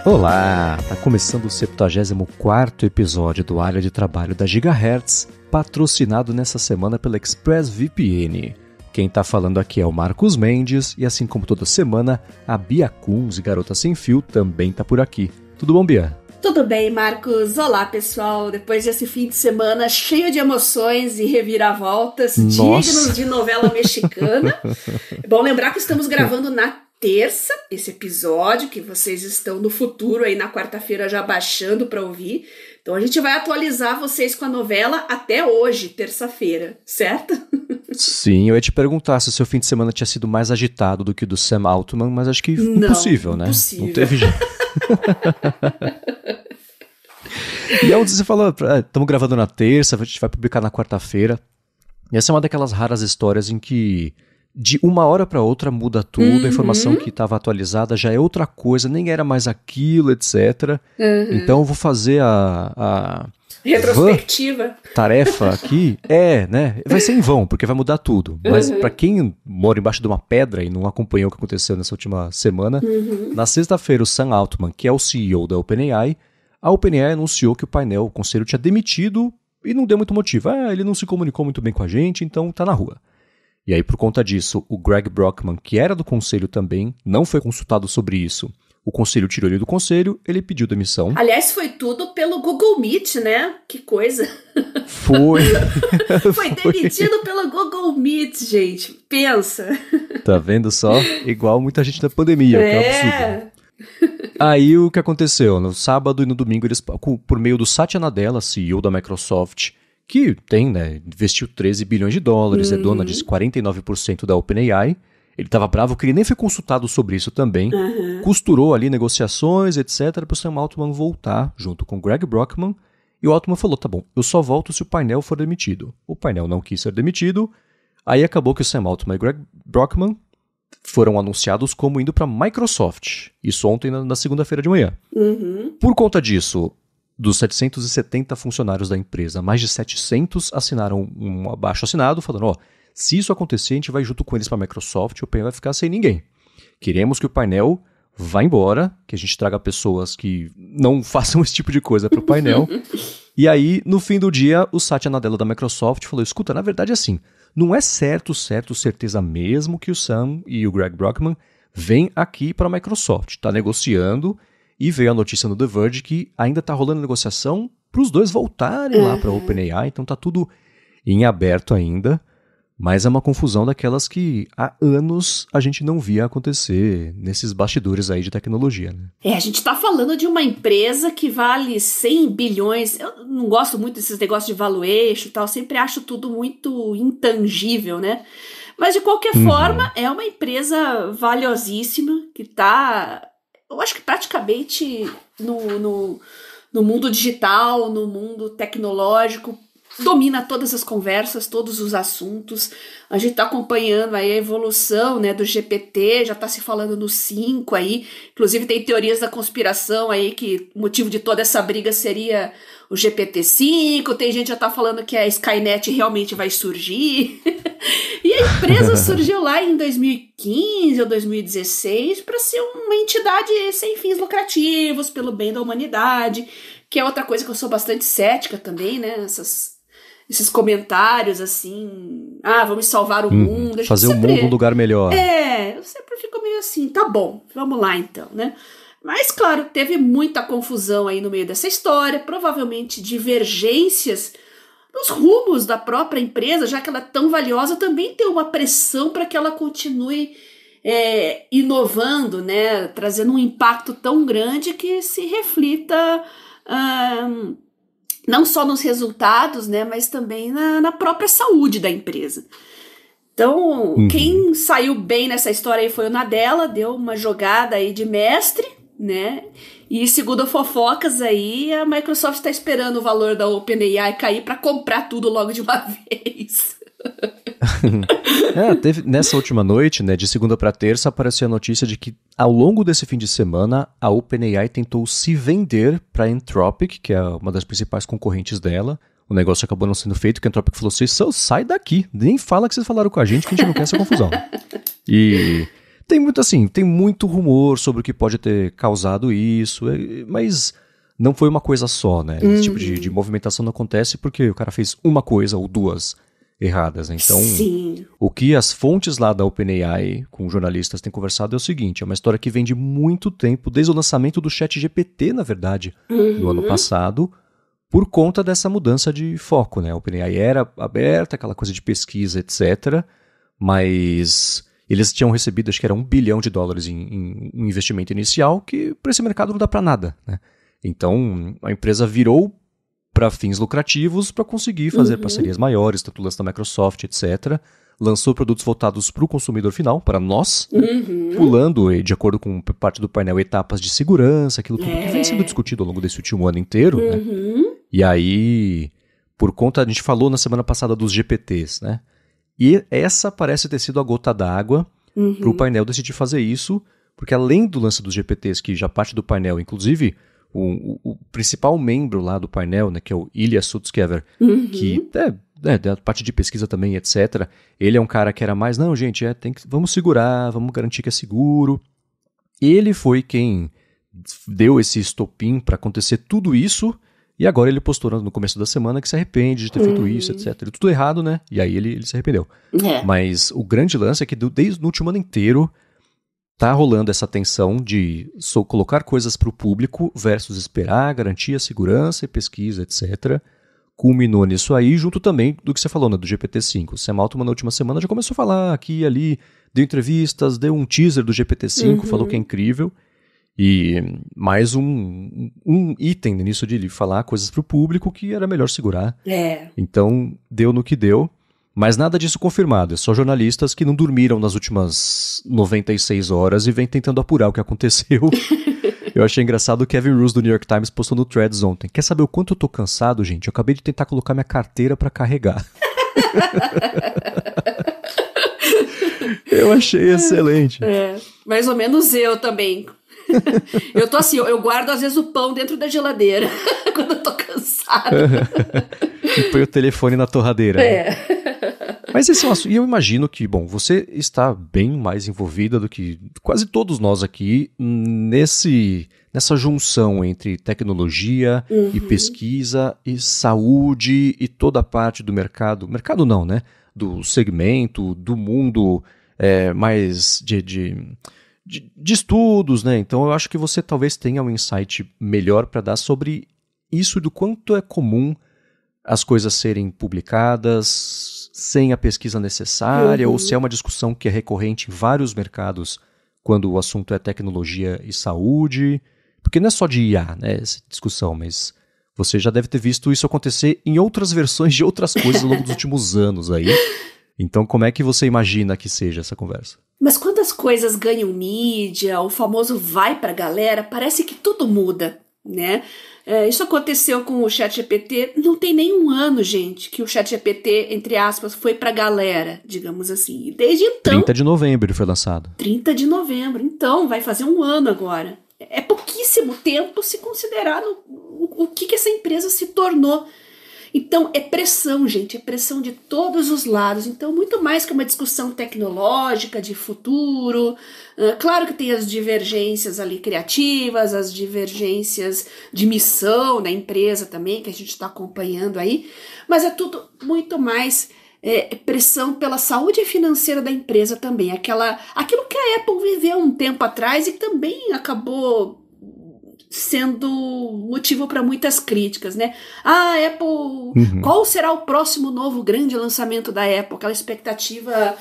Olá, tá começando o 74º episódio do Área de Trabalho da Gigahertz, patrocinado nessa semana pela ExpressVPN. Quem tá falando aqui é o Marcos Mendes e assim como toda semana, a Bia Kunz e Garota Sem Fio também tá por aqui. Tudo bom, Bia? Tudo bem, Marcos. Olá, pessoal. Depois desse fim de semana cheio de emoções e reviravoltas, dignos de novela mexicana. É bom lembrar que estamos gravando na terça esse episódio, que vocês estão no futuro aí na quarta-feira já baixando para ouvir. Então a gente vai atualizar vocês com a novela até hoje, terça-feira, certo? Sim, eu ia te perguntar se o seu fim de semana tinha sido mais agitado do que o do Sam Altman, mas acho que impossível, né? Impossível. Não teve jeito. E é onde você falou, estamos gravando na terça, a gente vai publicar na quarta-feira. E essa é uma daquelas raras histórias em que de uma hora para outra muda tudo, a informação que estava atualizada já é outra coisa, nem era mais aquilo, etc. Então eu vou fazer a retrospectiva. Tarefa aqui, né? Vai ser em vão, porque vai mudar tudo. Mas para quem mora embaixo de uma pedra e não acompanhou o que aconteceu nessa última semana, na sexta-feira o Sam Altman, que é o CEO da OpenAI, a OpenAI anunciou que o conselho tinha demitido e não deu muito motivo. Ele não se comunicou muito bem com a gente, então tá na rua. E aí, por conta disso, o Greg Brockman, que era do conselho também, não foi consultado sobre isso. O conselho tirou ele do conselho, ele pediu demissão. Aliás, foi tudo pelo Google Meet, né? Que coisa. Foi. Foi demitido pelo Google Meet, gente. Pensa. Tá vendo só? Igual muita gente da pandemia, que é um absurdo. Aí o que aconteceu? No sábado e no domingo, eles, por meio do Satya Nadella, CEO da Microsoft, que tem, né, investiu 13 bilhões de dólares, é dona de 49% da OpenAI. Ele estava bravo, que ele nem foi consultado sobre isso também. Costurou ali negociações, etc, para o Sam Altman voltar junto com o Greg Brockman. E o Altman falou, tá bom, eu só volto se o painel for demitido. O painel não quis ser demitido. Aí acabou que o Sam Altman e o Greg Brockman foram anunciados como indo para a Microsoft. Isso ontem na segunda-feira de manhã. Por conta disso, dos 770 funcionários da empresa, mais de 700 assinaram um abaixo-assinado falando, se isso acontecer, a gente vai junto com eles para a Microsoft, o painel vai ficar sem ninguém. Queremos que o painel vá embora, que a gente traga pessoas que não façam esse tipo de coisa para o painel. E aí, no fim do dia, o Satya Nadella da Microsoft falou, escuta, na verdade é assim, não é certeza mesmo que o Sam e o Greg Brockman vêm aqui para a Microsoft. Está negociando e veio a notícia no The Verge que ainda está rolando negociação para os dois voltarem lá para a OpenAI. Então está tudo em aberto ainda, mas é uma confusão daquelas que há anos a gente não via acontecer nesses bastidores aí de tecnologia, né? A gente está falando de uma empresa que vale 100 bilhões. Eu não gosto muito desses negócios de valuation e tal, sempre acho tudo muito intangível, né? Mas de qualquer forma, é uma empresa valiosíssima que está, eu acho que praticamente no mundo digital, no mundo tecnológico, domina todas as conversas, todos os assuntos. A gente está acompanhando aí a evolução, né, do GPT, já está se falando no 5 aí. Inclusive tem teorias da conspiração aí que o motivo de toda essa briga seria o GPT-5. Tem gente que já está falando que a Skynet realmente vai surgir. E a empresa surgiu lá em 2015 ou 2016 para ser uma entidade sem fins lucrativos, pelo bem da humanidade, que é outra coisa que eu sou bastante cética também, né? Esses comentários assim, vamos salvar o mundo. Fazer o mundo um lugar melhor. Eu sempre fico meio assim, tá bom, vamos lá então, né? Mas, claro, teve muita confusão aí no meio dessa história, provavelmente divergências nos rumos da própria empresa, já que ela é tão valiosa, também tem uma pressão para que ela continue inovando, né? Trazendo um impacto tão grande que se reflita não só nos resultados, né, mas também na própria saúde da empresa. Então, quem saiu bem nessa história aí foi o Nadella, deu uma jogada aí de mestre, né, e segundo fofocas aí, a Microsoft está esperando o valor da OpenAI cair para comprar tudo logo de uma vez. Teve, nessa última noite, né, de segunda para terça, apareceu a notícia de que ao longo desse fim de semana a OpenAI tentou se vender para a Anthropic, que é uma das principais concorrentes dela. O negócio acabou não sendo feito, que a Anthropic falou assim, sai daqui, nem fala que vocês falaram com a gente não quer essa confusão. E tem muito rumor sobre o que pode ter causado isso, mas não foi uma coisa só, né? Esse tipo de movimentação não acontece porque o cara fez uma coisa ou duas erradas, né? Então, o que as fontes lá da OpenAI com jornalistas têm conversado é o seguinte, é uma história que vem de muito tempo, desde o lançamento do ChatGPT, na verdade, no ano passado, por conta dessa mudança de foco, né? A OpenAI era aberta, aquela coisa de pesquisa, etc., mas eles tinham recebido, acho que era $1 bilhão em investimento inicial, que para esse mercado não dá para nada, né? Então, a empresa virou para fins lucrativos para conseguir fazer parcerias maiores, tanto o lance da Microsoft, etc. Lançou produtos voltados para o consumidor final, para nós, pulando, de acordo com parte do painel, etapas de segurança, aquilo tudo que vem sendo discutido ao longo desse último ano inteiro, né? E aí, por conta, a gente falou na semana passada dos GPTs, né? E essa parece ter sido a gota d'água para o painel decidir fazer isso, porque além do lance dos GPTs, que já parte do painel, inclusive o principal membro lá do painel, né, que é o Ilya Sutskever, que da parte de pesquisa também, etc., ele é um cara que era mais, não, gente, vamos segurar, vamos garantir que é seguro. Ele foi quem deu esse estopim para acontecer tudo isso, e agora ele postou no começo da semana que se arrepende de ter feito isso, etc. Tudo errado, né? E aí ele se arrependeu. Mas o grande lance é que desde o último ano inteiro tá rolando essa tensão de colocar coisas para o público versus esperar, garantir a segurança e pesquisa, etc. Culminou nisso aí, junto também do que você falou, né, do GPT-5. O Sam Altman na última semana já começou a falar aqui e ali, deu entrevistas, deu um teaser do GPT-5, falou que é incrível. E mais um item nisso de falar coisas para o público que era melhor segurar. Então, deu no que deu. Mas nada disso confirmado, é só jornalistas que não dormiram nas últimas 96 horas e vêm tentando apurar o que aconteceu. Eu achei engraçado o Kevin Roose do New York Times postou no Threads ontem. Quer saber o quanto eu tô cansado, gente? Eu acabei de tentar colocar minha carteira pra carregar. Eu achei excelente. Mais ou menos eu também. Eu tô assim, eu guardo às vezes o pão dentro da geladeira quando eu tô cansado. E põe o telefone na torradeira. Mas esse é um assunto, e eu imagino que, bom, você está bem mais envolvida do que quase todos nós aqui nessa junção entre tecnologia e pesquisa e saúde e toda a parte do mercado não, né? Do segmento, do mundo mais de estudos, né? Então eu acho que você talvez tenha um insight melhor para dar sobre isso, do quanto é comum as coisas serem publicadas sem a pesquisa necessária, ou se é uma discussão que é recorrente em vários mercados quando o assunto é tecnologia e saúde, porque não é só de IA, né, essa discussão, mas você já deve ter visto isso acontecer em outras versões de outras coisas ao longo dos últimos anos aí. Então, como é que você imagina que seja essa conversa? Mas quando as coisas ganham mídia, o famoso vai pra galera, parece que tudo muda, né? Isso aconteceu com o ChatGPT, não tem nem um ano, gente, que o ChatGPT, entre aspas, foi pra galera, digamos assim. Desde então... 30 de novembro ele foi lançado. 30 de novembro, então vai fazer um ano agora. É pouquíssimo tempo se considerar o que essa empresa se tornou. Então, é pressão, gente, é pressão de todos os lados. Então, muito mais que uma discussão tecnológica de futuro. Claro que tem as divergências ali criativas, as divergências de missão da empresa também, que a gente está acompanhando aí. Mas é tudo muito mais pressão pela saúde financeira da empresa também. Aquilo que a Apple viveu um tempo atrás e também acabou sendo motivo para muitas críticas, né? Apple, qual será o próximo novo grande lançamento da Apple? Aquela expectativa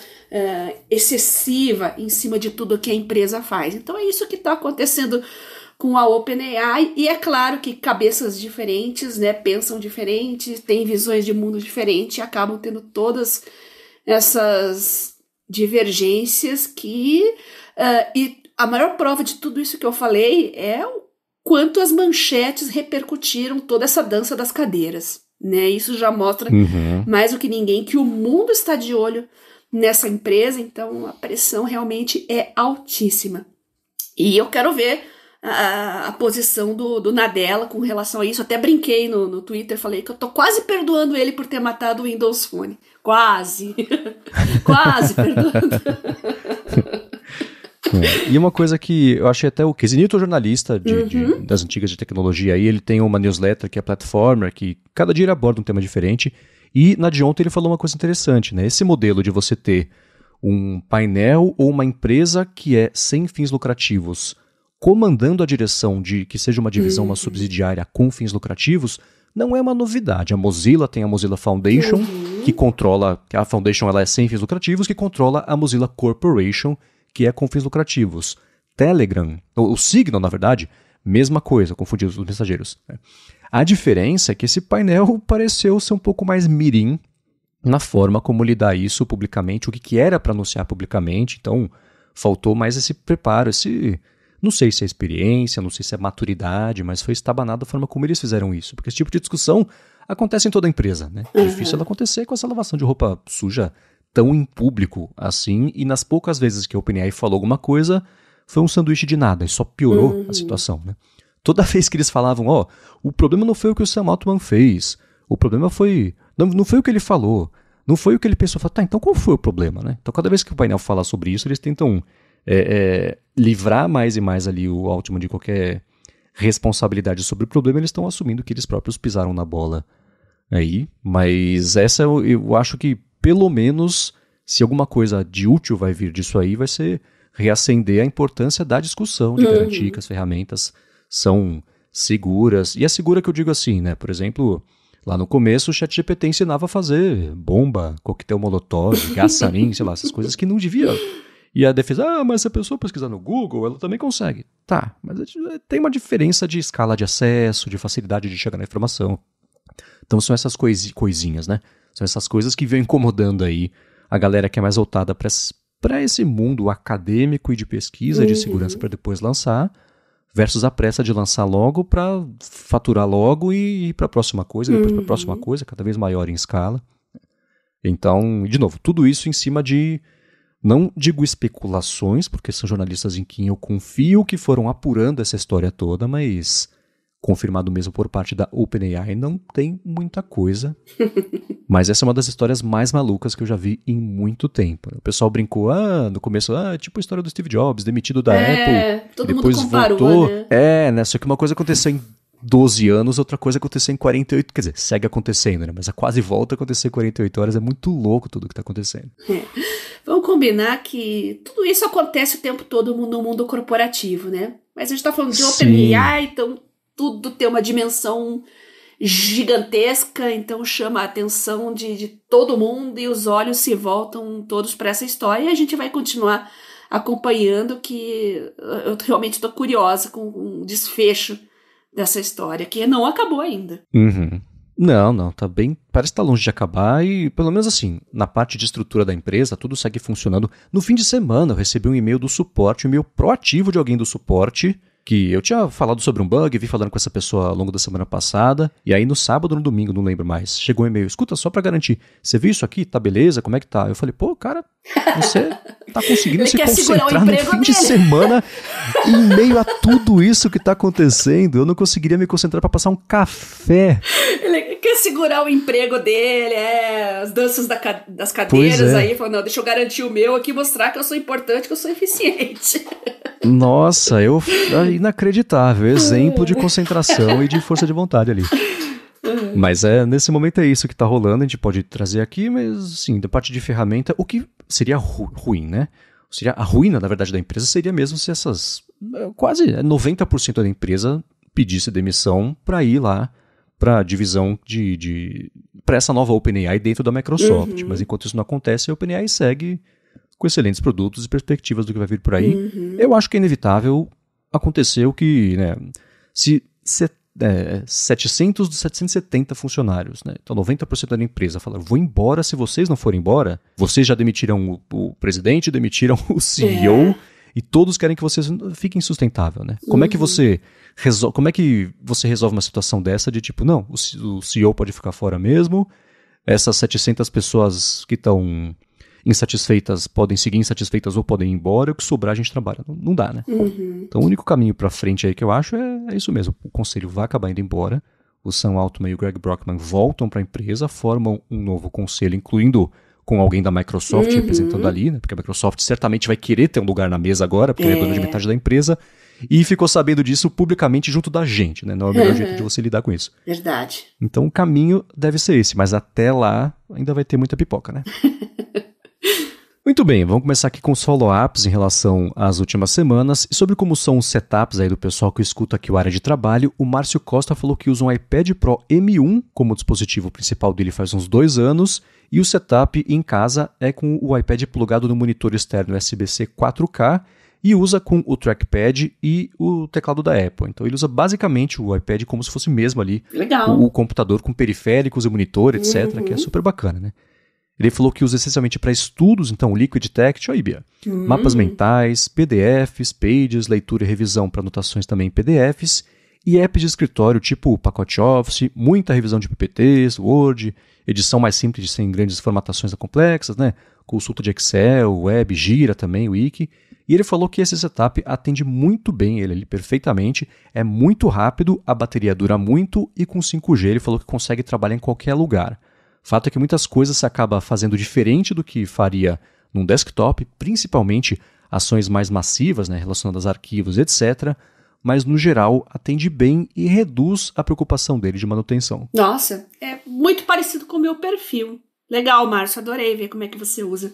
excessiva em cima de tudo que a empresa faz. Então é isso que está acontecendo com a OpenAI, e é claro que cabeças diferentes, né, pensam diferentes, têm visões de mundo diferentes e acabam tendo todas essas divergências e a maior prova de tudo isso que eu falei é o quanto as manchetes repercutiram toda essa dança das cadeiras, né? Isso já mostra mais do que ninguém que o mundo está de olho nessa empresa, então a pressão realmente é altíssima. E eu quero ver a posição do Nadella com relação a isso. Até brinquei no Twitter, falei que eu tô quase perdoando ele por ter matado o Windows Phone. Quase. Quase perdoando. E uma coisa que eu achei até o Casey Newton, jornalista das antigas de tecnologia, aí ele tem uma newsletter que é Platformer, que cada dia ele aborda um tema diferente, e na de ontem ele falou uma coisa interessante, né? Esse modelo de você ter um painel ou uma empresa que é sem fins lucrativos, comandando a direção de que seja uma divisão, uma subsidiária com fins lucrativos, não é uma novidade. A Mozilla tem a Mozilla Foundation, que controla, a Foundation ela é sem fins lucrativos, que controla a Mozilla Corporation, que é com fins lucrativos. Telegram, o Signal, na verdade, mesma coisa, confundindo os mensageiros. Né? A diferença é que esse painel pareceu ser um pouco mais mirim na forma como lidar isso publicamente, o que era para anunciar publicamente, então faltou mais esse preparo, não sei se é experiência, não sei se é maturidade, mas foi estabanado a forma como eles fizeram isso, porque esse tipo de discussão acontece em toda empresa, né? É difícil ela acontecer com essa lavação de roupa suja tão em público assim, e nas poucas vezes que a OpenAI falou alguma coisa, foi um sanduíche de nada, e só piorou a situação, né? Toda vez que eles falavam, o problema não foi o que o Sam Altman fez, o problema foi... Não foi o que ele falou, não foi o que ele pensou. Tá, então qual foi o problema, né? Então cada vez que o painel fala sobre isso, eles tentam livrar mais e mais ali o Altman de qualquer responsabilidade sobre o problema, eles estão assumindo que eles próprios pisaram na bola aí. Mas essa eu acho que, pelo menos, se alguma coisa de útil vai vir disso aí, vai ser reacender a importância da discussão, de garantir que as ferramentas são seguras. E é segura que eu digo assim, né? Por exemplo... Lá no começo, o ChatGPT ensinava a fazer bomba, coquetel molotov, gás sarin, sei lá, essas coisas que não devia. E a defesa, mas se a pessoa pesquisar no Google, ela também consegue. Tá, mas tem uma diferença de escala de acesso, de facilidade de chegar na informação. Então são essas coisinhas, né? São essas coisas que vêm incomodando aí a galera que é mais voltada para esse mundo acadêmico e de pesquisa, de segurança para depois lançar, versus a pressa de lançar logo para faturar logo e ir para a próxima coisa, depois para a próxima coisa, cada vez maior em escala. Então, de novo, tudo isso em cima de, não digo especulações, porque são jornalistas em quem eu confio que foram apurando essa história toda, mas confirmado mesmo por parte da OpenAI, não tem muita coisa. Mas essa é uma das histórias mais malucas que eu já vi em muito tempo. O pessoal brincou, no começo, tipo a história do Steve Jobs, demitido da Apple, todo depois mundo comparou, voltou. Né? Só que uma coisa aconteceu em 12 anos, outra coisa aconteceu em 48, quer dizer, segue acontecendo, né? Mas a quase volta a acontecer em 48 horas, é muito louco tudo que está acontecendo. Vamos combinar que tudo isso acontece o tempo todo no mundo corporativo, né? Mas a gente está falando de OpenAI, então tudo tem uma dimensão gigantesca, então chama a atenção de todo mundo e os olhos se voltam todos para essa história e a gente vai continuar acompanhando, que eu realmente estou curiosa com o desfecho dessa história, que não acabou ainda. Não, tá bem, parece que tá longe de acabar e, pelo menos assim, na parte de estrutura da empresa, tudo segue funcionando. No fim de semana eu recebi um e-mail do suporte, um e-mail proativo de alguém do suporte, que eu tinha falado sobre um bug, vi falando com essa pessoa ao longo da semana passada, e aí no sábado ou no domingo, não lembro mais, chegou um e-mail, escuta, só pra garantir, você viu isso aqui? Tá beleza? Como é que tá? Eu falei, cara, você tá conseguindo se concentrar no fim de semana em meio a tudo isso que tá acontecendo? Eu não conseguiria me concentrar pra passar um café. Ele quer segurar o emprego dele, as danças das cadeiras aí, falou, não, deixa eu garantir o meu aqui, mostrar que eu sou importante, que eu sou eficiente. Nossa, inacreditável, exemplo de concentração e de força de vontade ali. Mas nesse momento é isso que tá rolando, a gente pode trazer aqui, mas assim, da parte de ferramenta, o que seria ruim, né? Seria a ruína, na verdade, da empresa seria mesmo se essas, quase 90% da empresa pedisse demissão para ir lá para a divisão para essa nova OpenAI dentro da Microsoft. Mas enquanto isso não acontece, a OpenAI segue com excelentes produtos e perspectivas do que vai vir por aí. Eu acho que é inevitável acontecer o que, né, se 700 dos 770 funcionários, né, então 90% da empresa fala, vou embora se vocês não forem embora, vocês já demitiram o presidente, demitiram o CEO, e todos querem que vocês fiquem sustentável, né? Como é que você resolve uma situação dessa de tipo, não, o CEO pode ficar fora mesmo, essas 700 pessoas que estão insatisfeitas podem seguir insatisfeitas ou podem ir embora, o que sobrar a gente trabalha. Não dá, né? Então o único caminho pra frente aí que eu acho é isso mesmo. O conselho vai acabar indo embora, o Sam Altman e o Greg Brockman voltam pra empresa, formam um novo conselho, incluindo com alguém da Microsoft representando ali, né? Porque a Microsoft certamente vai querer ter um lugar na mesa agora, porque ele é dono de metade da empresa, e ficou sabendo disso publicamente junto da gente, né? Não é o melhor jeito de você lidar com isso. Verdade. Então o caminho deve ser esse, mas até lá ainda vai ter muita pipoca, né? Muito bem, vamos começar aqui com os follow-ups em relação às últimas semanas. E sobre como são os setups aí do pessoal que escuta aqui o Área de Trabalho, o Márcio Costa falou que usa um iPad Pro M1 como dispositivo principal dele faz uns 2 anos, e o setup em casa é com o iPad plugado no monitor externo USB-C 4K e usa com o trackpad e o teclado da Apple. Então ele usa basicamente o iPad como se fosse mesmo ali o computador com periféricos e monitor, etc., que é super bacana, né? Ele falou que usa essencialmente para estudos, então Liquid Text, olha aí, Bia. Mapas mentais, PDFs, Pages, leitura e revisão para anotações também em PDFs, e apps de escritório tipo o pacote Office, muita revisão de PPTs, Word, edição mais simples sem grandes formatações complexas, né? Consulta de Excel, Web, Gira também, Wiki. E ele falou que esse setup atende muito bem ele perfeitamente, é muito rápido, a bateria dura muito e com 5G ele falou que consegue trabalhar em qualquer lugar. Fato é que muitas coisas se acaba fazendo diferente do que faria num desktop, principalmente ações mais massivas, né, relacionadas a arquivos, etc., mas no geral atende bem e reduz a preocupação dele de manutenção. Nossa, é muito parecido com o meu perfil. Legal, Márcio, adorei ver como é que você usa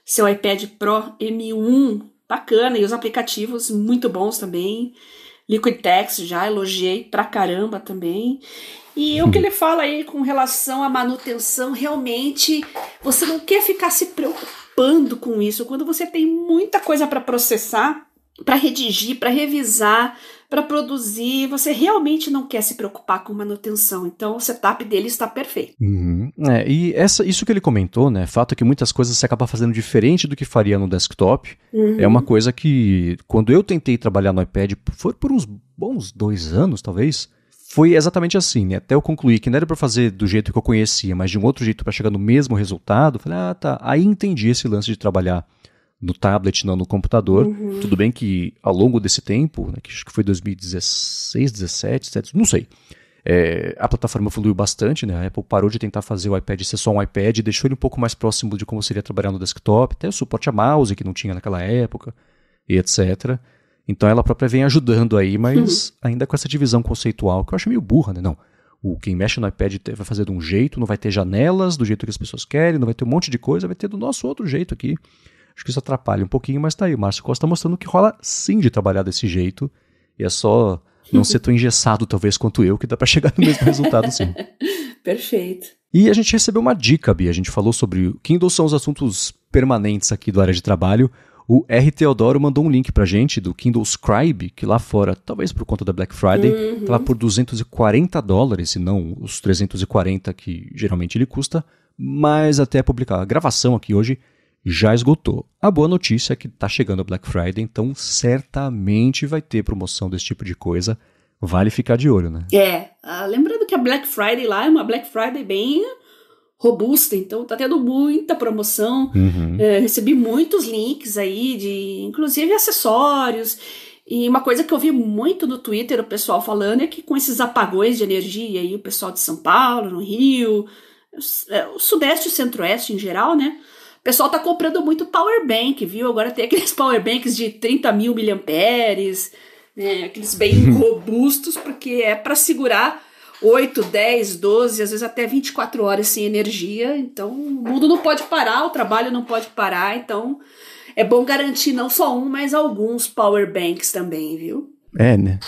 seu iPad Pro M1, bacana, e os aplicativos muito bons também. Liquid Text já elogiei pra caramba também. E o que ele fala aí com relação à manutenção, realmente você não quer ficar se preocupando com isso. Quando você tem muita coisa para processar, para redigir, para revisar, para produzir, você realmente não quer se preocupar com manutenção. Então o setup dele está perfeito. E isso que ele comentou, né? Fato é que muitas coisas você acaba fazendo diferente do que faria no desktop. É uma coisa que, quando eu tentei trabalhar no iPad, foi por uns bons 2 anos, talvez. Foi exatamente assim, né? Até eu concluir que não era para fazer do jeito que eu conhecia, mas de um outro jeito para chegar no mesmo resultado. Falei, tá. Aí entendi esse lance de trabalhar no tablet, não no computador. Tudo bem que ao longo desse tempo, né, que acho que foi 2016, 17, 17, não sei, a plataforma evoluiu bastante, né? A Apple parou de tentar fazer o iPad ser só um iPad, deixou ele um pouco mais próximo de como seria trabalhar no desktop, até o suporte a mouse, que não tinha naquela época, e etc. Então ela própria vem ajudando aí, mas ainda com essa divisão conceitual, que eu acho meio burra, né? Não, quem mexe no iPad vai fazer de um jeito, não vai ter janelas do jeito que as pessoas querem, não vai ter um monte de coisa, vai ter do nosso outro jeito aqui. Acho que isso atrapalha um pouquinho, mas tá aí, o Márcio Costa mostrando que rola sim de trabalhar desse jeito, e é só não ser tão engessado talvez quanto eu, que dá pra chegar no mesmo resultado sim. Perfeito. E a gente recebeu uma dica, Bia, a gente falou sobre o Kindle são os assuntos permanentes aqui do Área de Trabalho. O R. Teodoro mandou um link pra gente do Kindle Scribe, que lá fora, talvez por conta da Black Friday, estava por $240, e não os 340 que geralmente ele custa, mas até publicar a gravação aqui hoje já esgotou. A boa notícia é que está chegando a Black Friday, então certamente vai ter promoção desse tipo de coisa. Vale ficar de olho, né? Lembrando que a Black Friday lá é uma Black Friday bem robusta, então tá tendo muita promoção. Recebi muitos links aí de, inclusive, acessórios. E uma coisa que eu vi muito no Twitter o pessoal falando é que com esses apagões de energia aí, o pessoal de São Paulo, no Rio, o Sudeste e o Centro-Oeste em geral, né? O pessoal tá comprando muito power bank, viu? Agora tem aqueles power banks de 30.000 miliamperes, né? Aqueles bem robustos, porque é para segurar 8, 10, 12, às vezes até 24 horas sem energia. Então, o mundo não pode parar, o trabalho não pode parar. Então, é bom garantir não só um, mas alguns power banks também, viu? Né?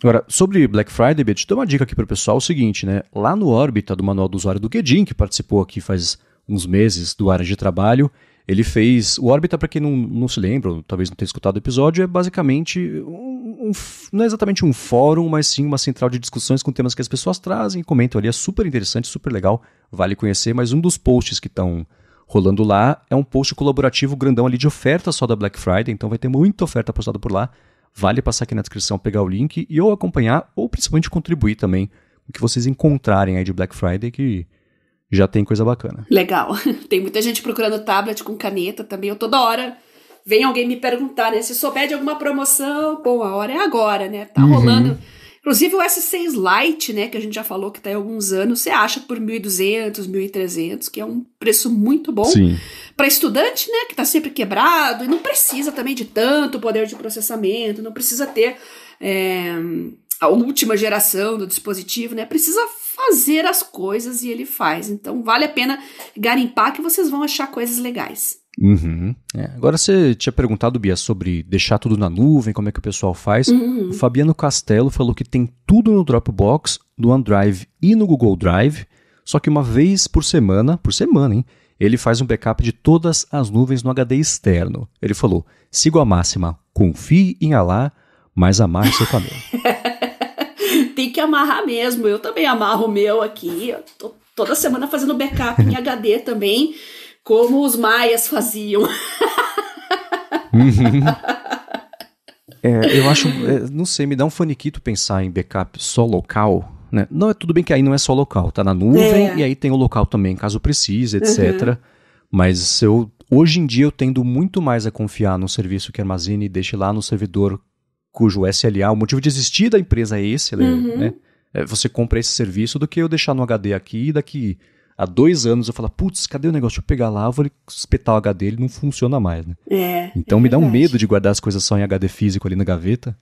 Agora, sobre Black Friday, deixa eu dar uma dica aqui pro pessoal, o seguinte, né? Lá no Órbita, do Manual do Usuário do Guedin, que participou aqui faz uns meses do Área de Trabalho, ele fez... O Órbita, para quem não se lembra, ou talvez não tenha escutado o episódio, é basicamente não é exatamente um fórum, mas sim uma central de discussões com temas que as pessoas trazem e comentam ali. É super interessante, super legal, vale conhecer, mas um dos posts que estão rolando lá é um post colaborativo grandão ali de oferta só da Black Friday, então vai ter muita oferta postada por lá. Vale passar aqui na descrição, pegar o link e ou acompanhar, ou principalmente contribuir também com o que vocês encontrarem aí de Black Friday, que já tem coisa bacana. Legal. Tem muita gente procurando tablet com caneta também. Eu toda hora vem alguém me perguntar, né? Se souber de alguma promoção, bom, a hora é agora, né? Tá rolando Inclusive o S6 Lite, né, que a gente já falou que tá há alguns anos, você acha por 1.200, 1.300, que é um preço muito bom para estudante, né, que tá sempre quebrado e não precisa também de tanto poder de processamento, não precisa ter a última geração do dispositivo, né, precisa fazer as coisas e ele faz. Então vale a pena garimpar que vocês vão achar coisas legais. Uhum. Agora você tinha perguntado, Bia, sobre deixar tudo na nuvem, como é que o pessoal faz. O Fabiano Castelo falou que tem tudo no Dropbox, no OneDrive e no Google Drive, só que uma vez por semana, hein, ele faz um backup de todas as nuvens no HD externo. Ele falou, sigo a máxima, confie em Allah, mas amarre seu camelo. Tem que amarrar mesmo, eu também amarro o meu aqui, eu tô toda semana fazendo backup em HD também, como os maias faziam. Eu acho, não sei, me dá um faniquito pensar em backup só local, né? Não, tudo bem que aí não é só local, tá na nuvem e aí tem o local também, caso precise, etc. Mas hoje em dia eu tendo muito mais a confiar num serviço que armazene e deixe lá no servidor cujo SLA, o motivo de existir da empresa é esse, né? Você compra esse serviço do que eu deixar no HD aqui e daqui a 2 anos eu falar, putz, cadê o negócio? Deixa eu pegar lá, eu vou espetar o HD, ele não funciona mais, né? Então me dá um medo de guardar as coisas só em HD físico ali na gaveta,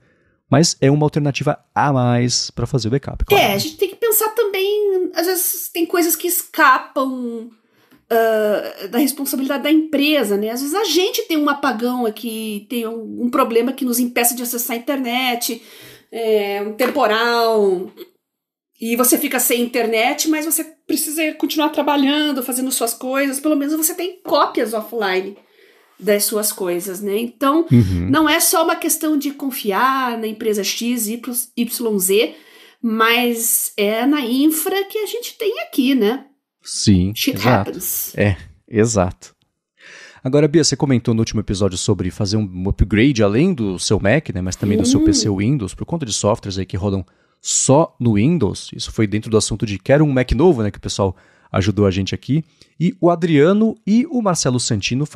mas é uma alternativa a mais para fazer o backup. Claro. A gente tem que pensar também, às vezes tem coisas que escapam da responsabilidade da empresa, né? Às vezes a gente tem um apagão aqui, tem um problema que nos impeça de acessar a internet, um temporal, e você fica sem internet, mas você precisa continuar trabalhando, fazendo suas coisas, pelo menos você tem cópias offline das suas coisas, né? Então, não é só uma questão de confiar na empresa X, Y, Z, mas é na infra que a gente tem aqui, né? Sim, Shit exato. happens. Exato. Agora, Bia, você comentou no último episódio sobre fazer um upgrade além do seu Mac, né, mas também do seu PC Windows, por conta de softwares aí que rodam só no Windows. Isso foi dentro do assunto de quero um Mac novo, né, que o pessoal ajudou a gente aqui. E o Adriano e o Marcelo Santino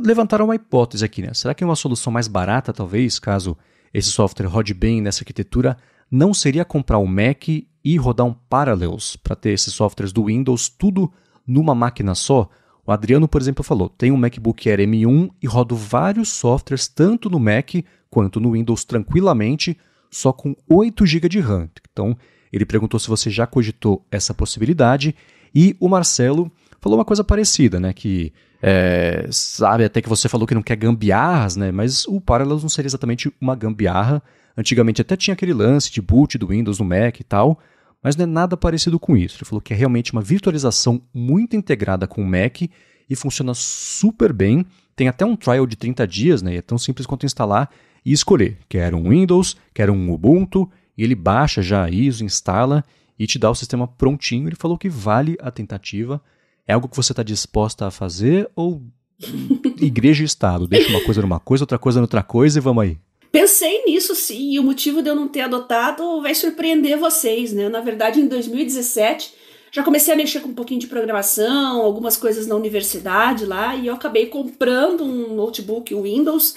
levantaram uma hipótese aqui, né? Será que uma solução mais barata, talvez, caso esse software rode bem nessa arquitetura, não seria comprar um Mac e rodar um Parallels para ter esses softwares do Windows tudo numa máquina só? O Adriano, por exemplo, falou, tem um MacBook Air M1 e rodo vários softwares tanto no Mac quanto no Windows tranquilamente, só com 8 GB de RAM. Então, ele perguntou se você já cogitou essa possibilidade. E o Marcelo falou uma coisa parecida, né? Que sabe até que você falou que não quer gambiarras, né? Mas o Parallels não seria exatamente uma gambiarra. Antigamente até tinha aquele lance de boot do Windows no Mac e tal, mas não é nada parecido com isso. Ele falou que é realmente uma virtualização muito integrada com o Mac e funciona super bem. Tem até um trial de 30 dias, né? É tão simples quanto instalar e escolher. Quero um Windows, quero um Ubuntu, e ele baixa já ISO, instala e te dá o sistema prontinho. Ele falou que vale a tentativa. É algo que você está disposta a fazer ou igreja e Estado? Deixa uma coisa numa coisa, outra coisa noutra coisa e vamos aí. Pensei nisso sim, e o motivo de eu não ter adotado vai surpreender vocês, né? Na verdade, em 2017, já comecei a mexer com um pouquinho de programação, algumas coisas na universidade lá, e eu acabei comprando um notebook Windows,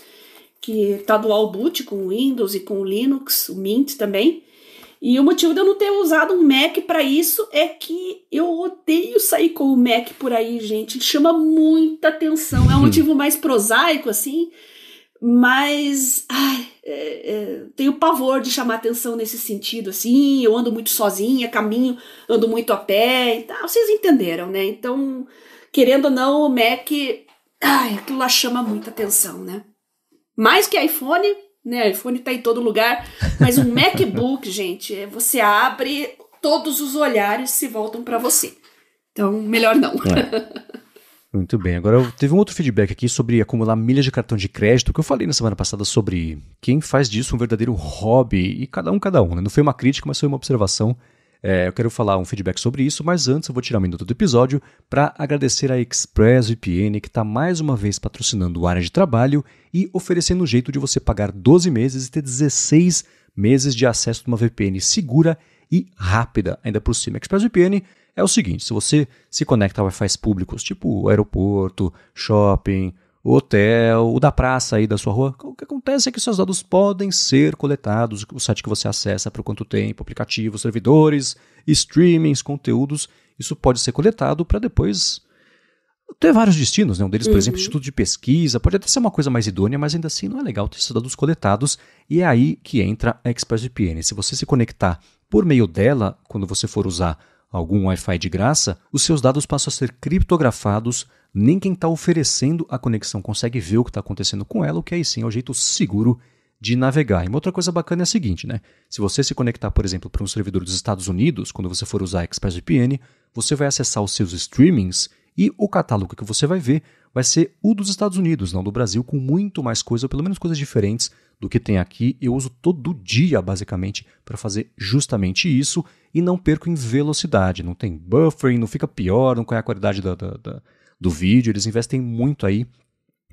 que tá dual boot com o Windows e com o Linux, o Mint também. E o motivo de eu não ter usado um Mac para isso é que eu odeio sair com o Mac por aí, gente. Ele chama muita atenção. É um motivo mais prosaico, assim, mas tenho pavor de chamar atenção nesse sentido, assim. Eu ando muito sozinha, caminho, ando muito a pé e tal. Vocês entenderam, né? Então, querendo ou não, o Mac, aquilo lá chama muita atenção, né? Mais que iPhone, né? iPhone tá em todo lugar, mas um MacBook, gente, você abre, todos os olhares se voltam para você. Então, melhor não. Muito bem. Agora, teve um outro feedback aqui sobre acumular milhas de cartão de crédito, que eu falei na semana passada sobre quem faz disso um verdadeiro hobby, e cada um, né? Não foi uma crítica, mas foi uma observação. Eu quero falar um feedback sobre isso, mas antes eu vou tirar um minuto do episódio para agradecer a ExpressVPN, que está mais uma vez patrocinando o Área de Trabalho e oferecendo um jeito de você pagar 12 meses e ter 16 meses de acesso a uma VPN segura e rápida. Ainda por cima, ExpressVPN é o seguinte, se você se conecta a Wi-Fi públicos, tipo aeroporto, shopping, o hotel, o da praça aí da sua rua. O que acontece é que seus dados podem ser coletados, o site que você acessa, por quanto tempo, aplicativos, servidores, streamings, conteúdos, isso pode ser coletado para depois ter vários destinos, né? Um deles, por exemplo, instituto de pesquisa, pode até ser uma coisa mais idônea, mas ainda assim não é legal ter esses dados coletados, e é aí que entra a ExpressVPN. Se você se conectar por meio dela, quando você for usar algum Wi-Fi de graça, os seus dados passam a ser criptografados, nem quem está oferecendo a conexão consegue ver o que está acontecendo com ela, o que aí sim é o jeito seguro de navegar. E uma outra coisa bacana é a seguinte, né? Se você se conectar, por exemplo, para um servidor dos Estados Unidos, quando você for usar a ExpressVPN, você vai acessar os seus streamings e o catálogo que você vai ver vai ser o dos Estados Unidos, não do Brasil, com muito mais coisa, ou pelo menos coisas diferentes do que tem aqui. Eu uso todo dia, basicamente, para fazer justamente isso e não perco em velocidade. Não tem buffering, não fica pior, não cai a qualidade do vídeo. Eles investem muito aí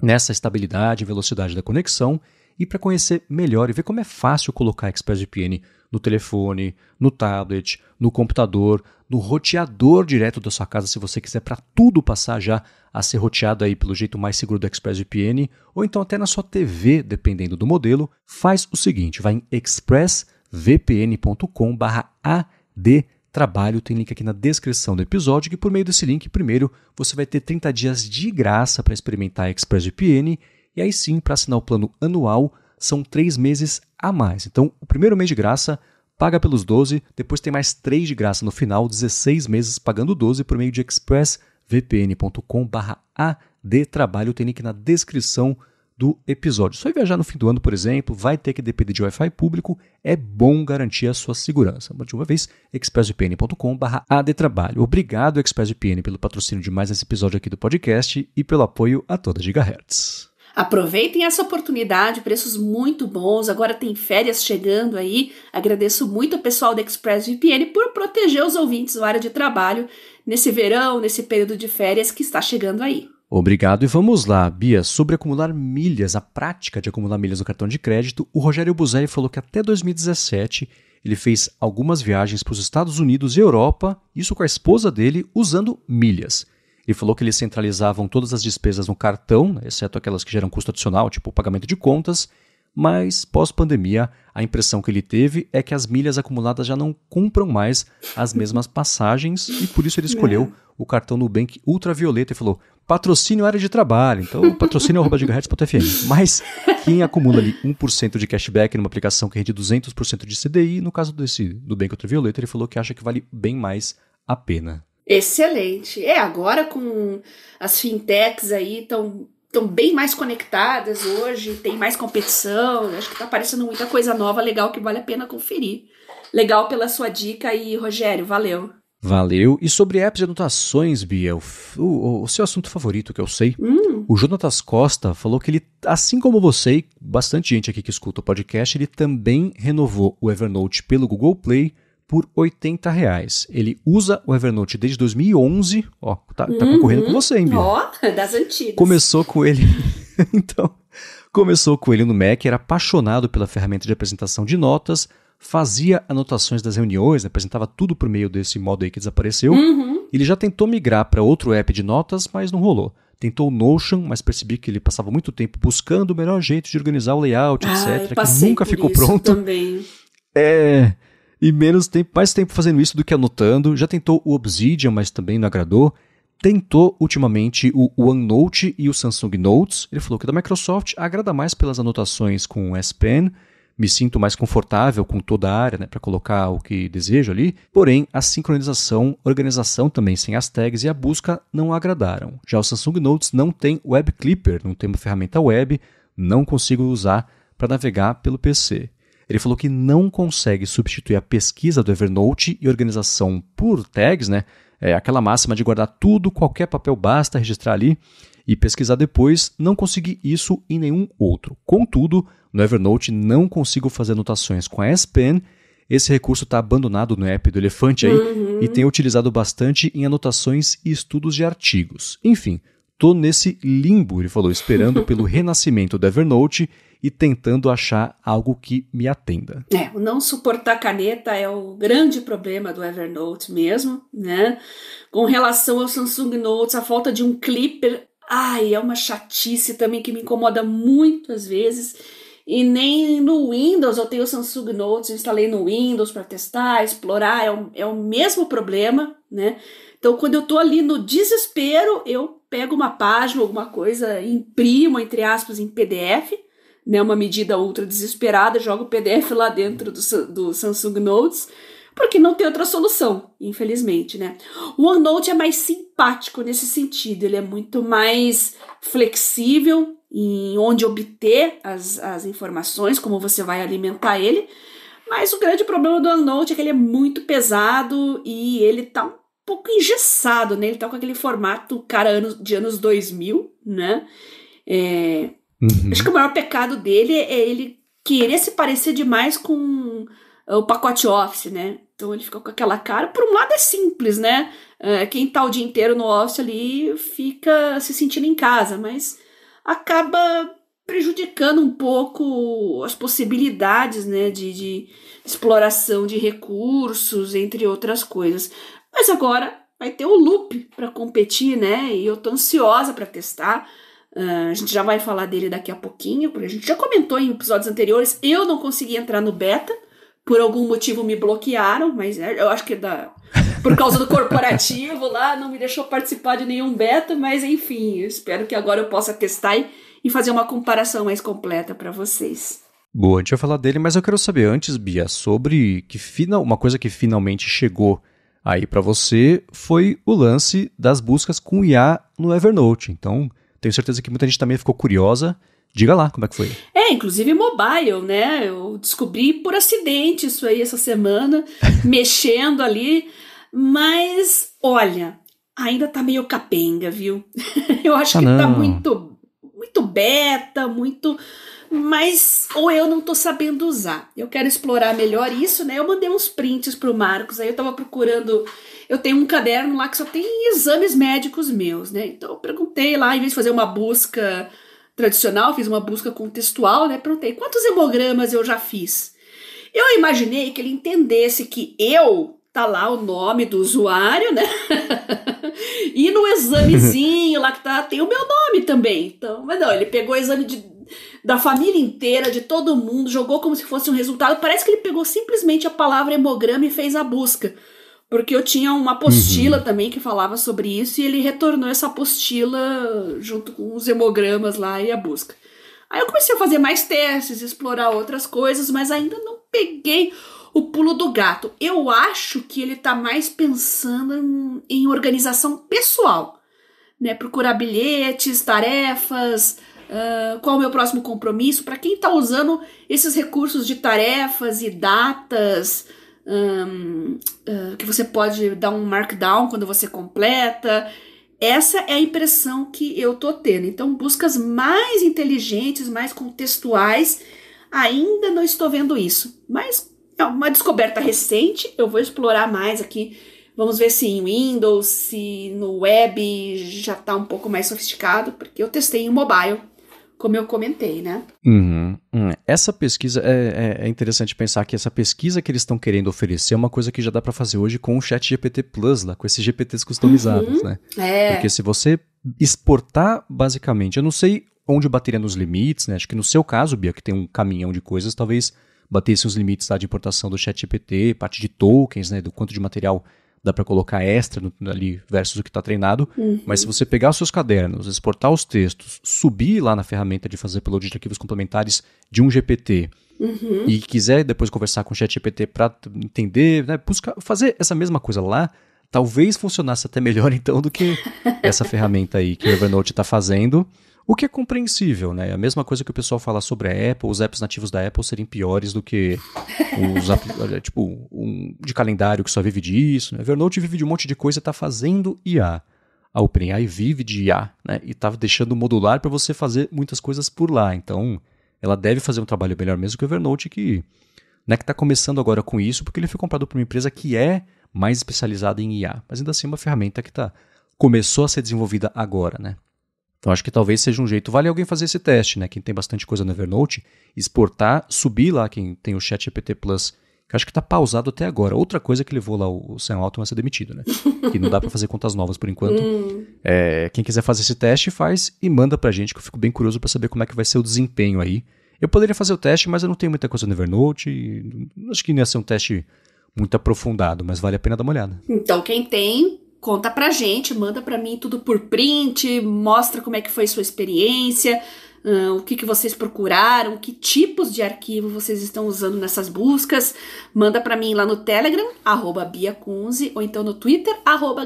nessa estabilidade e velocidade da conexão. E para conhecer melhor e ver como é fácil colocar a ExpressVPN no telefone, no tablet, no computador, no roteador direto da sua casa, se você quiser para tudo passar já a ser roteado aí pelo jeito mais seguro do ExpressVPN, ou então até na sua TV, dependendo do modelo, faz o seguinte, vai em expressvpn.com/adtrabalho, tem link aqui na descrição do episódio, que por meio desse link, primeiro, você vai ter 30 dias de graça para experimentar a ExpressVPN, e aí sim, para assinar o plano anual, são 3 meses a mais. Então, o primeiro mês de graça, paga pelos 12, depois tem mais 3 de graça no final, 16 meses pagando 12 por meio de expressvpn.com/adtrabalho, tem link na descrição do episódio. Só viajar no fim do ano, por exemplo, vai ter que depender de Wi-Fi público, é bom garantir a sua segurança. Mas de uma vez, expressvpn.com/adtrabalho. Obrigado, ExpressVPN, pelo patrocínio de mais esse episódio aqui do podcast e pelo apoio a toda Gigahertz. Aproveitem essa oportunidade, preços muito bons, agora tem férias chegando aí. Agradeço muito ao pessoal da ExpressVPN por proteger os ouvintes do área de trabalho nesse verão, nesse período de férias que está chegando aí. Obrigado e vamos lá, Bia, sobre acumular milhas, a prática de acumular milhas no cartão de crédito, o Rogério Buzelli falou que até 2017 ele fez algumas viagens para os Estados Unidos e Europa, isso com a esposa dele, usando milhas. Ele falou que eles centralizavam todas as despesas no cartão, exceto aquelas que geram custo adicional, tipo o pagamento de contas, mas pós-pandemia a impressão que ele teve é que as milhas acumuladas já não compram mais as mesmas passagens e por isso ele escolheu o cartão Nubank Ultravioleta e falou, patrocínio área de trabalho, então patrocínio @gigahertz.fm, mas quem acumula ali 1% de cashback numa aplicação que rende 200% de CDI, no caso desse Nubank Ultravioleta, ele falou que acha que vale bem mais a pena. Excelente. Agora com as fintechs aí estão bem mais conectadas hoje, tem mais competição, acho que está aparecendo muita coisa nova, legal, que vale a pena conferir. Legal pela sua dica aí, Rogério, valeu. Valeu. E sobre apps de anotações, Bia, o seu assunto favorito, que eu sei, o Jonatas Costa falou que ele, assim como você e bastante gente aqui que escuta o podcast, ele também renovou o Evernote pelo Google Play por R$80. Ele usa o Evernote desde 2011. Ó, tá concorrendo com você, hein, Bia? Ó, das antigas. Começou com ele... Então, começou com ele no Mac, era apaixonado pela ferramenta de apresentação de notas, fazia anotações das reuniões, apresentava tudo por meio desse modo aí que desapareceu. Ele já tentou migrar para outro app de notas, mas não rolou. Tentou o Notion, mas percebi que ele passava muito tempo buscando o melhor jeito de organizar o layout, etc., que nunca ficou pronto. Também. E mais tempo fazendo isso do que anotando. Já tentou o Obsidian, mas também não agradou. Tentou ultimamente o OneNote e o Samsung Notes. Ele falou que da Microsoft agrada mais pelas anotações com o S Pen. Me sinto mais confortável com toda a área, né, para colocar o que desejo ali. Porém, a sincronização, organização também sem as tags e a busca não agradaram. Já o Samsung Notes não tem Web Clipper, não tem uma ferramenta web, não consigo usar para navegar pelo PC. Ele falou que não consegue substituir a pesquisa do Evernote e organização por tags, né? Aquela máxima de guardar tudo, qualquer papel basta registrar ali e pesquisar depois, não consegui isso em nenhum outro. Contudo, no Evernote não consigo fazer anotações com a S Pen, esse recurso está abandonado no app do Elefante aí e tenho utilizado bastante em anotações e estudos de artigos. Enfim, estou nesse limbo, ele falou, esperando pelo renascimento do Evernote e tentando achar algo que me atenda. O não suportar caneta é o grande problema do Evernote mesmo, né? Com relação ao Samsung Notes, a falta de um clipper é uma chatice também que me incomoda muito às vezes. E nem no Windows, eu tenho o Samsung Notes, eu instalei no Windows para testar, explorar, é o mesmo problema, né? Então, quando eu tô ali no desespero, eu pego uma página, alguma coisa, imprimo, entre aspas, em PDF, né? Uma medida ultra desesperada, jogo o PDF lá dentro do Samsung Notes, porque não tem outra solução, infelizmente, né? O OneNote é mais simpático nesse sentido, ele é muito mais flexível em onde obter as informações, como você vai alimentar ele, mas o grande problema do OneNote é que ele é muito pesado e ele tá um pouco engessado, né? Ele tá com aquele formato de anos 2000, né? Acho que o maior pecado dele é ele querer se parecer demais com o pacote Office, né? Então ele fica com aquela cara. Por um lado é simples, né? Quem tá o dia inteiro no Office ali fica se sentindo em casa, mas acaba prejudicando um pouco as possibilidades, né, de exploração de recursos, entre outras coisas. Mas agora vai ter o Loop para competir, né? E eu tô ansiosa para testar. A gente já vai falar dele daqui a pouquinho, porque a gente já comentou em episódios anteriores. Eu não consegui entrar no beta, por algum motivo me bloquearam, mas eu acho que por causa do corporativo lá, não me deixou participar de nenhum beta, mas enfim, eu espero que agora eu possa testar e fazer uma comparação mais completa para vocês. Boa, a gente vai falar dele, mas eu quero saber antes, Bia, sobre uma coisa que finalmente chegou aí para você foi o lance das buscas com IA no Evernote. Então, tenho certeza que muita gente também ficou curiosa. Diga lá como é que foi. Inclusive mobile, né? Eu descobri por acidente isso aí essa semana, mexendo ali. Mas, olha, ainda tá meio capenga, viu? Eu acho que tá muito beta, mas ou eu não tô sabendo usar. Eu quero explorar melhor isso, né? Eu mandei uns prints pro Marcos, aí eu tava procurando. Eu tenho um caderno lá que só tem exames médicos meus, né? Então eu perguntei lá, em vez de fazer uma busca tradicional, fiz uma busca contextual, né? Perguntei quantos hemogramas eu já fiz. Eu imaginei que ele entendesse que tá lá o nome do usuário, né? E no examezinho lá que tem o meu nome também. Então, mas não, ele pegou o exame da família inteira, de todo mundo, jogou como se fosse um resultado. Parece que ele pegou simplesmente a palavra hemograma e fez a busca. Porque eu tinha uma apostila também que falava sobre isso e ele retornou essa apostila junto com os hemogramas lá e a busca. Aí eu comecei a fazer mais testes, explorar outras coisas, mas ainda não peguei o pulo do gato. Eu acho que ele tá mais pensando em organização pessoal, né? Procurar bilhetes, tarefas, qual é o meu próximo compromisso. Para quem tá usando esses recursos de tarefas e datas, que você pode dar um markdown quando você completa. Essa é a impressão que eu tô tendo. Então, buscas mais inteligentes, mais contextuais, ainda não estou vendo isso. Mas é uma descoberta recente, eu vou explorar mais aqui. Vamos ver se em Windows, se no web já tá um pouco mais sofisticado, porque eu testei em mobile, como eu comentei, né? Essa pesquisa, é interessante pensar que essa pesquisa que eles estão querendo oferecer é uma coisa que já dá para fazer hoje com o ChatGPT Plus, lá, com esses GPTs customizados, né? Porque se você exportar, basicamente, eu não sei onde bateria nos limites, né? Acho que no seu caso, Bia, que tem um caminhão de coisas, talvez batesse os limites de importação do ChatGPT, parte de tokens, né? Do quanto de material dá para colocar extra ali versus o que está treinado, mas se você pegar os seus cadernos, exportar os textos, subir lá na ferramenta de fazer upload de arquivos complementares de um GPT e quiser depois conversar com o ChatGPT para entender, né, fazer essa mesma coisa lá, talvez funcionasse até melhor então do que essa ferramenta aí que o Evernote está fazendo. O que é compreensível, né? A mesma coisa que o pessoal fala sobre a Apple, os apps nativos da Apple serem piores do que os tipo de calendário que só vive disso. Né? Evernote vive de um monte de coisa e está fazendo IA. A OpenAI vive de IA, né? E está deixando modular para você fazer muitas coisas por lá. Então, ela deve fazer um trabalho melhor mesmo que o Evernote, que está começando agora com isso, porque ele foi comprado por uma empresa que é mais especializada em IA. Mas ainda assim é uma ferramenta que começou a ser desenvolvida agora, né? Então, acho que talvez seja um jeito. Vale alguém fazer esse teste, né? Quem tem bastante coisa no Evernote, exportar, subir lá, quem tem o ChatGPT Plus que acho que está pausado até agora. Outra coisa que levou lá o Sam Altman a ser demitido, né? Que não dá para fazer contas novas por enquanto. Quem quiser fazer esse teste, faz e manda pra gente, que eu fico bem curioso para saber como é que vai ser o desempenho aí. Eu poderia fazer o teste, mas eu não tenho muita coisa no Evernote. Acho que não ia ser um teste muito aprofundado, mas vale a pena dar uma olhada. Então, quem tem, conta pra gente, manda pra mim tudo por print, mostra como é que foi sua experiência, o que vocês procuraram, que tipos de arquivo vocês estão usando nessas buscas. Manda pra mim lá no Telegram, @BiaCunze, ou então no Twitter,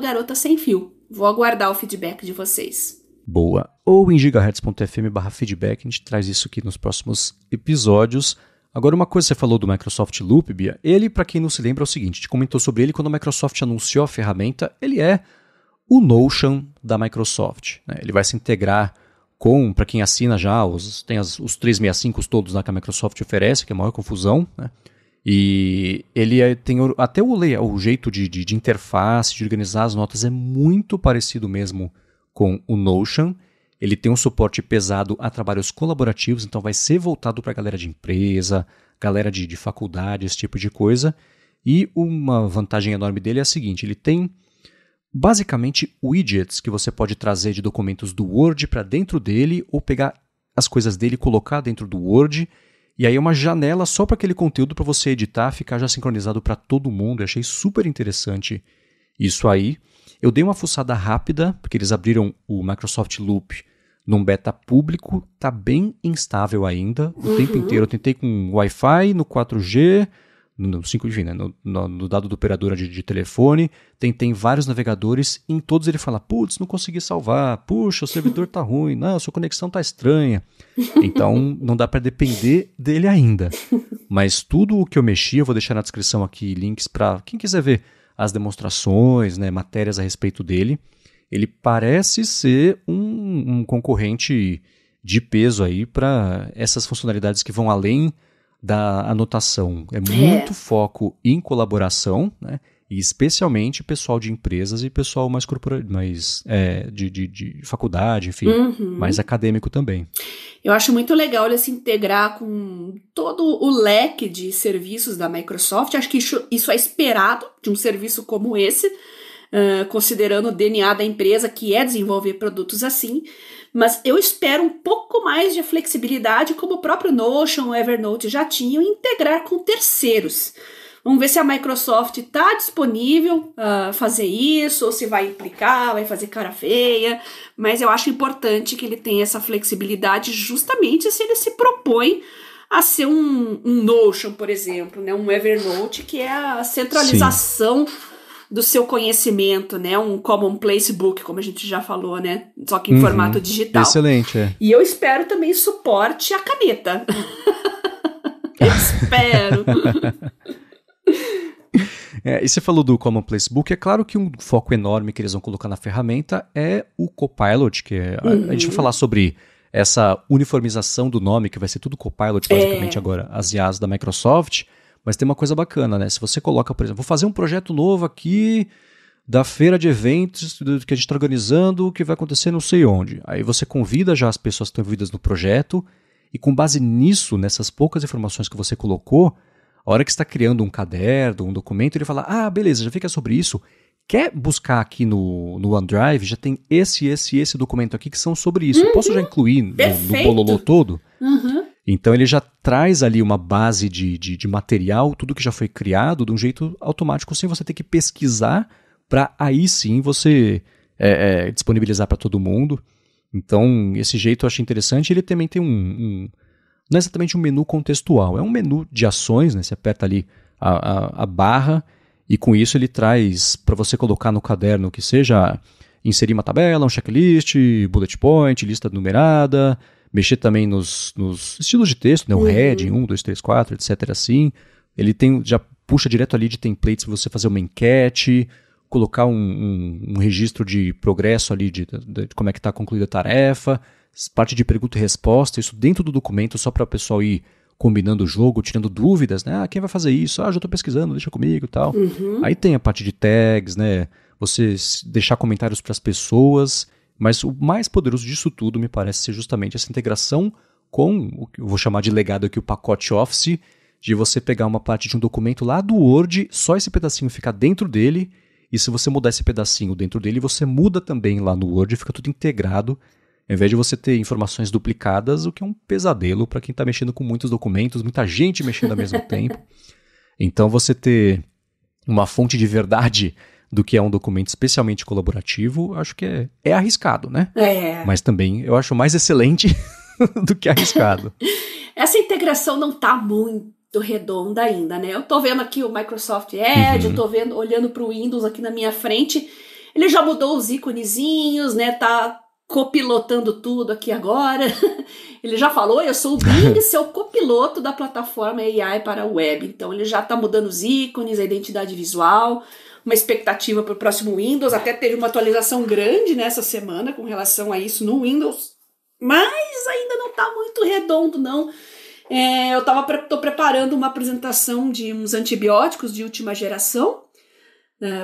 @GarotaSemFio. Vou aguardar o feedback de vocês. Boa. Ou em gigahertz.fm/feedback, a gente traz isso aqui nos próximos episódios. Agora, uma coisa que você falou do Microsoft Loop, Bia, ele, para quem não se lembra, é o seguinte, a gente comentou sobre ele quando a Microsoft anunciou a ferramenta, ele é o Notion da Microsoft, né? Ele vai se integrar com, para quem assina já, tem os 365 todos lá que a Microsoft oferece, que é a maior confusão, né? E ele tem até o jeito de interface, de organizar as notas, é muito parecido mesmo com o Notion. Ele tem um suporte pesado a trabalhos colaborativos, então vai ser voltado para a galera de empresa, galera de faculdade, esse tipo de coisa. E uma vantagem enorme dele é a seguinte, ele tem basicamente widgets que você pode trazer de documentos do Word para dentro dele ou pegar as coisas dele e colocar dentro do Word. E aí é uma janela só para aquele conteúdo para você editar, ficar já sincronizado para todo mundo. Eu achei super interessante isso aí. Eu dei uma fuçada rápida, porque eles abriram o Microsoft Loop num beta público, tá bem instável ainda, o tempo inteiro. Eu tentei com Wi-Fi, no 4G, no 5G, né? no dado do operadora de telefone, tentei em vários navegadores, em todos ele fala, putz, não consegui salvar, puxa, o servidor tá ruim, não, sua conexão tá estranha. Então, não dá para depender dele ainda. Mas tudo o que eu mexi, eu vou deixar na descrição aqui links para quem quiser ver as demonstrações, né, matérias a respeito dele. Ele parece ser um concorrente de peso aí para essas funcionalidades que vão além da anotação. É muito foco em colaboração, né, e especialmente pessoal de empresas e pessoal mais de faculdade, enfim, mais acadêmico também. Eu acho muito legal ele se integrar com todo o leque de serviços da Microsoft. Acho que isso é esperado de um serviço como esse, considerando o DNA da empresa, que é desenvolver produtos assim. Mas eu espero um pouco mais de flexibilidade, como o próprio Notion, o Evernote já tinham, em integrar com terceiros. Vamos ver se a Microsoft está disponível a fazer isso, ou se vai implicar, vai fazer cara feia. Mas eu acho importante que ele tenha essa flexibilidade justamente se ele se propõe a ser um Notion, por exemplo, né? Um Evernote, que é a centralização do seu conhecimento, né? Um Commonplace Book, como a gente já falou, né? Só que em formato digital. Excelente, é. E eu espero também suporte a caneta. Espero. E você falou do Commonplace Book, é claro que um foco enorme que eles vão colocar na ferramenta é o Copilot, que a gente vai falar sobre essa uniformização do nome, que vai ser tudo Copilot basicamente agora, as IAs da Microsoft, mas tem uma coisa bacana, né? Se você coloca, por exemplo, vou fazer um projeto novo aqui da feira de eventos que a gente está organizando, que vai acontecer não sei onde. Aí você convida já as pessoas que estão envolvidas no projeto e com base nisso, nessas poucas informações que você colocou, a hora que você está criando um caderno, um documento, ele fala, beleza, já fica sobre isso. Quer buscar aqui no OneDrive? Já tem esse documento aqui que são sobre isso. Eu posso já incluir no bololô todo? Então ele já traz ali uma base de material, tudo que já foi criado, de um jeito automático, sem você ter que pesquisar, para aí sim você disponibilizar para todo mundo. Então esse jeito eu achei interessante. Ele também tem não é exatamente um menu contextual, é um menu de ações, né? Você aperta ali a barra e com isso ele traz para você colocar no caderno que seja inserir uma tabela, um checklist, bullet point, lista numerada, mexer também nos estilos de texto, né? O heading, 1, 2, 3, 4, etc. assim. Ele já puxa direto ali de templates para você fazer uma enquete, colocar um registro de progresso ali de como é que está concluída a tarefa, parte de pergunta e resposta, isso dentro do documento só para o pessoal ir combinando o jogo, tirando dúvidas, né? Quem vai fazer isso? Já estou pesquisando, deixa comigo e tal. Aí tem a parte de tags, né? Você deixar comentários para as pessoas, mas o mais poderoso disso tudo me parece ser justamente essa integração com o que eu vou chamar de legado aqui, o pacote Office, de você pegar uma parte de um documento lá do Word, só esse pedacinho ficar dentro dele, e se você mudar esse pedacinho dentro dele, você muda também lá no Word, fica tudo integrado, ao invés de você ter informações duplicadas, o que é um pesadelo para quem está mexendo com muitos documentos, muita gente mexendo ao mesmo tempo. Então você ter uma fonte de verdade do que é um documento especialmente colaborativo, acho que é arriscado, né? Mas também eu acho mais excelente do que arriscado. Essa integração não está muito redonda ainda, né? Eu tô vendo aqui o Microsoft Edge, eu tô vendo, olhando para o Windows aqui na minha frente, ele já mudou os íconezinhos, né? Tá copilotando tudo aqui agora. Ele já falou, eu sou o Bing, seu copiloto da plataforma AI para a web. Então ele já tá mudando os ícones, a identidade visual, uma expectativa para o próximo Windows, até teve uma atualização grande nessa semana com relação a isso no Windows, mas ainda não tá muito redondo, não. Eu tô preparando uma apresentação de uns antibióticos de última geração,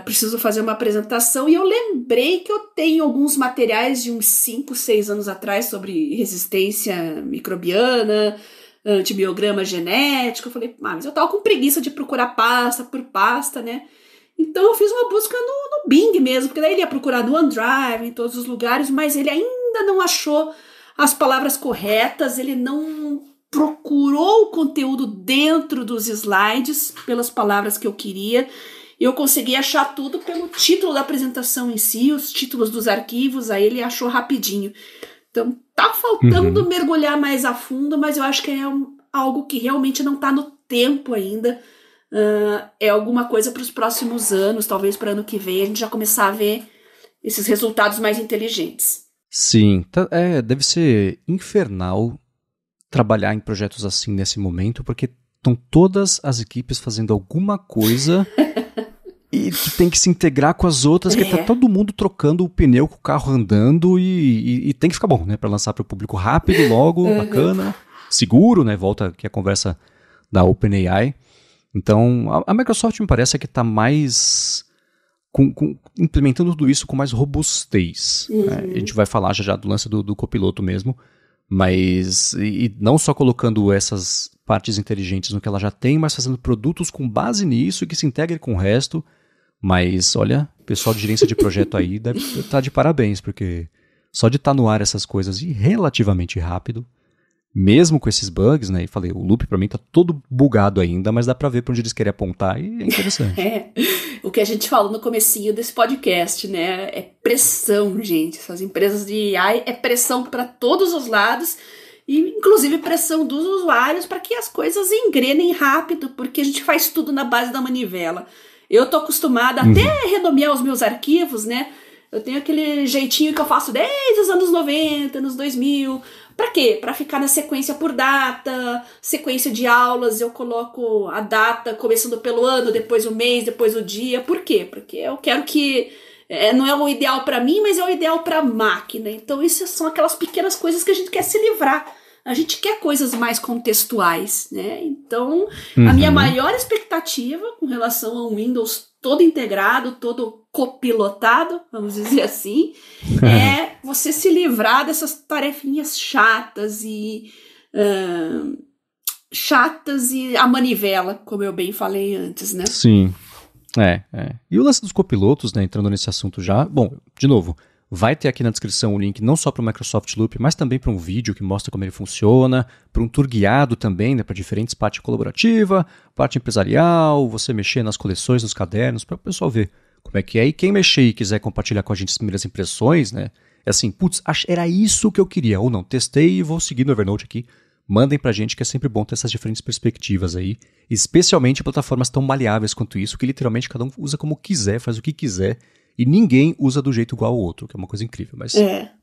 preciso fazer uma apresentação e eu lembrei que eu tenho alguns materiais de uns 5, 6 anos atrás sobre resistência microbiana, antibiograma genético. Eu falei, mas eu tava com preguiça de procurar pasta por pasta, né? Então eu fiz uma busca no Bing mesmo, porque daí ele ia procurar no OneDrive, em todos os lugares, mas ele ainda não achou as palavras corretas, ele não procurou o conteúdo dentro dos slides pelas palavras que eu queria. Eu consegui achar tudo pelo título da apresentação em si, os títulos dos arquivos, aí ele achou rapidinho. Então tá faltando mergulhar mais a fundo, mas eu acho que é algo que realmente não tá no tempo ainda. É alguma coisa para os próximos anos, talvez para ano que vem, a gente já começar a ver esses resultados mais inteligentes. Sim, deve ser infernal trabalhar em projetos assim nesse momento, porque estão todas as equipes fazendo alguma coisa e que tem que se integrar com as outras, que tá todo mundo trocando o pneu com o carro andando e tem que ficar bom, né, para lançar para o público rápido, logo, bacana, seguro, né, volta aqui a conversa da OpenAI. Então, a Microsoft me parece que está mais implementando tudo isso com mais robustez. Né? A gente vai falar já do lance do copiloto mesmo, mas e não só colocando essas partes inteligentes no que ela já tem, mas fazendo produtos com base nisso que se integrem com o resto. Mas, olha, o pessoal de gerência de projeto aí deve estar de parabéns, porque só de estar no ar essas coisas e relativamente rápido, mesmo com esses bugs, né? E falei, o loop pra mim tá todo bugado ainda, mas dá pra ver pra onde eles querem apontar e é interessante. O que a gente falou no comecinho desse podcast, né? É pressão, gente. Essas empresas de AI é pressão pra todos os lados e inclusive pressão dos usuários para que as coisas engrenem rápido, porque a gente faz tudo na base da manivela. Eu tô acostumada até a renomear os meus arquivos, né? Eu tenho aquele jeitinho que eu faço desde os anos 90, anos 2000. Pra quê? Pra ficar na sequência por data, sequência de aulas, eu coloco a data começando pelo ano, depois o mês, depois o dia. Por quê? Porque eu quero que... não é o ideal pra mim, mas é o ideal pra máquina. Então, isso são aquelas pequenas coisas que a gente quer se livrar. A gente quer coisas mais contextuais, né? Então, a minha maior expectativa com relação ao Windows todo integrado, todo copilotado, vamos dizer assim, é você se livrar dessas tarefinhas chatas e a manivela, como eu bem falei antes, né? Sim, E o lance dos copilotos, né, entrando nesse assunto já, bom, de novo, vai ter aqui na descrição o link não só para o Microsoft Loop, mas também para um vídeo que mostra como ele funciona, para um tour guiado também, né, para diferentes partes colaborativa, parte empresarial, você mexer nas coleções, nos cadernos, para o pessoal ver como é que é. E quem mexer e quiser compartilhar com a gente as primeiras impressões, né, é assim, putz, era isso que eu queria, ou não, testei e vou seguir no Evernote aqui. Mandem pra gente, que é sempre bom ter essas diferentes perspectivas aí, especialmente plataformas tão maleáveis quanto isso, que literalmente cada um usa como quiser, faz o que quiser, e ninguém usa do jeito igual ao outro, que é uma coisa incrível, mas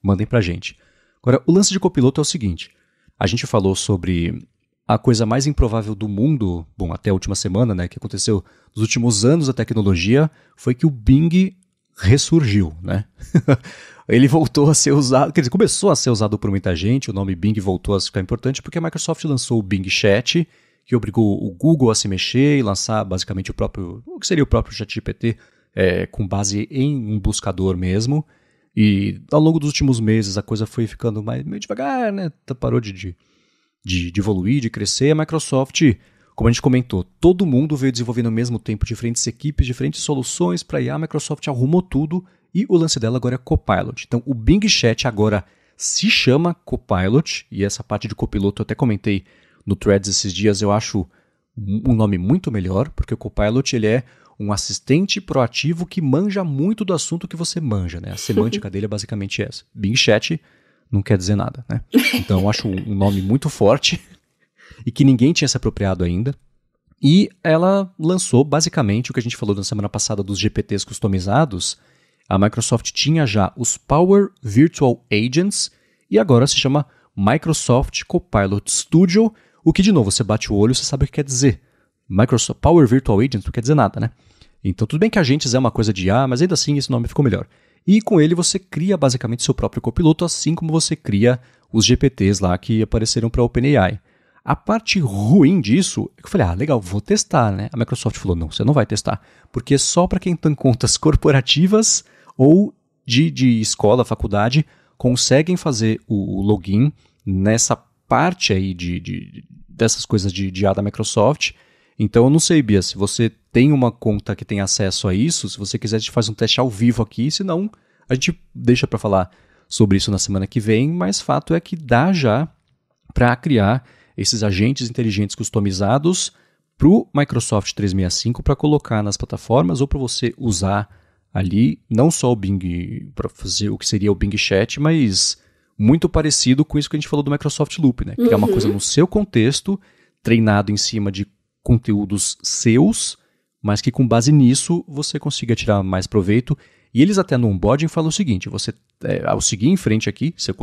mandem pra gente. Agora, o lance de copiloto é o seguinte, a gente falou sobre a coisa mais improvável do mundo, bom, até a última semana, né, que aconteceu nos últimos anos da tecnologia, foi que o Bing ressurgiu, né? Ele voltou a ser usado, quer dizer, começou a ser usado por muita gente, o nome Bing voltou a ficar importante porque a Microsoft lançou o Bing Chat, que obrigou o Google a se mexer e lançar basicamente o que seria o próprio ChatGPT, com base em um buscador mesmo, e ao longo dos últimos meses a coisa foi ficando meio devagar, né? Parou de evoluir, de crescer, a Microsoft como a gente comentou, todo mundo veio desenvolvendo ao mesmo tempo diferentes equipes, diferentes soluções para IA, a Microsoft arrumou tudo e o lance dela agora é Copilot. Então o Bing Chat agora se chama Copilot, e essa parte de copiloto eu até comentei no Threads esses dias, eu acho um nome muito melhor, porque o Copilot ele é um assistente proativo que manja muito do assunto que você manja, né? A semântica dele é basicamente essa. Bing Chat não quer dizer nada, né? Então eu acho um nome muito forte e que ninguém tinha se apropriado ainda. E ela lançou basicamente o que a gente falou na semana passada dos GPTs customizados. A Microsoft tinha já os Power Virtual Agents e agora se chama Microsoft Copilot Studio, o que de novo você bate o olho e você sabe o que quer dizer. Microsoft Power Virtual Agents não quer dizer nada, né? Então tudo bem que Agents é uma coisa de IA, mas ainda assim esse nome ficou melhor. E com ele você cria basicamente seu próprio copiloto, assim como você cria os GPTs lá que apareceram para a OpenAI. A parte ruim disso é que eu falei, legal, vou testar, né? A Microsoft falou, não, você não vai testar, porque é só para quem tem contas corporativas ou de escola, faculdade, conseguem fazer o login nessa parte aí dessas coisas de IA da Microsoft. Então eu não sei, Bia, se você tem uma conta que tem acesso a isso, se você quiser a gente faz um teste ao vivo aqui, senão a gente deixa para falar sobre isso na semana que vem, mas fato é que dá já para criar esses agentes inteligentes customizados para o Microsoft 365 para colocar nas plataformas ou para você usar ali, não só o Bing, para fazer o que seria o Bing Chat, mas muito parecido com isso que a gente falou do Microsoft Loop, né? Criar uma coisa no seu contexto, treinado em cima de conteúdos seus, mas que com base nisso você consiga tirar mais proveito. E eles até no onboarding falam o seguinte, você, ao seguir em frente aqui, se eu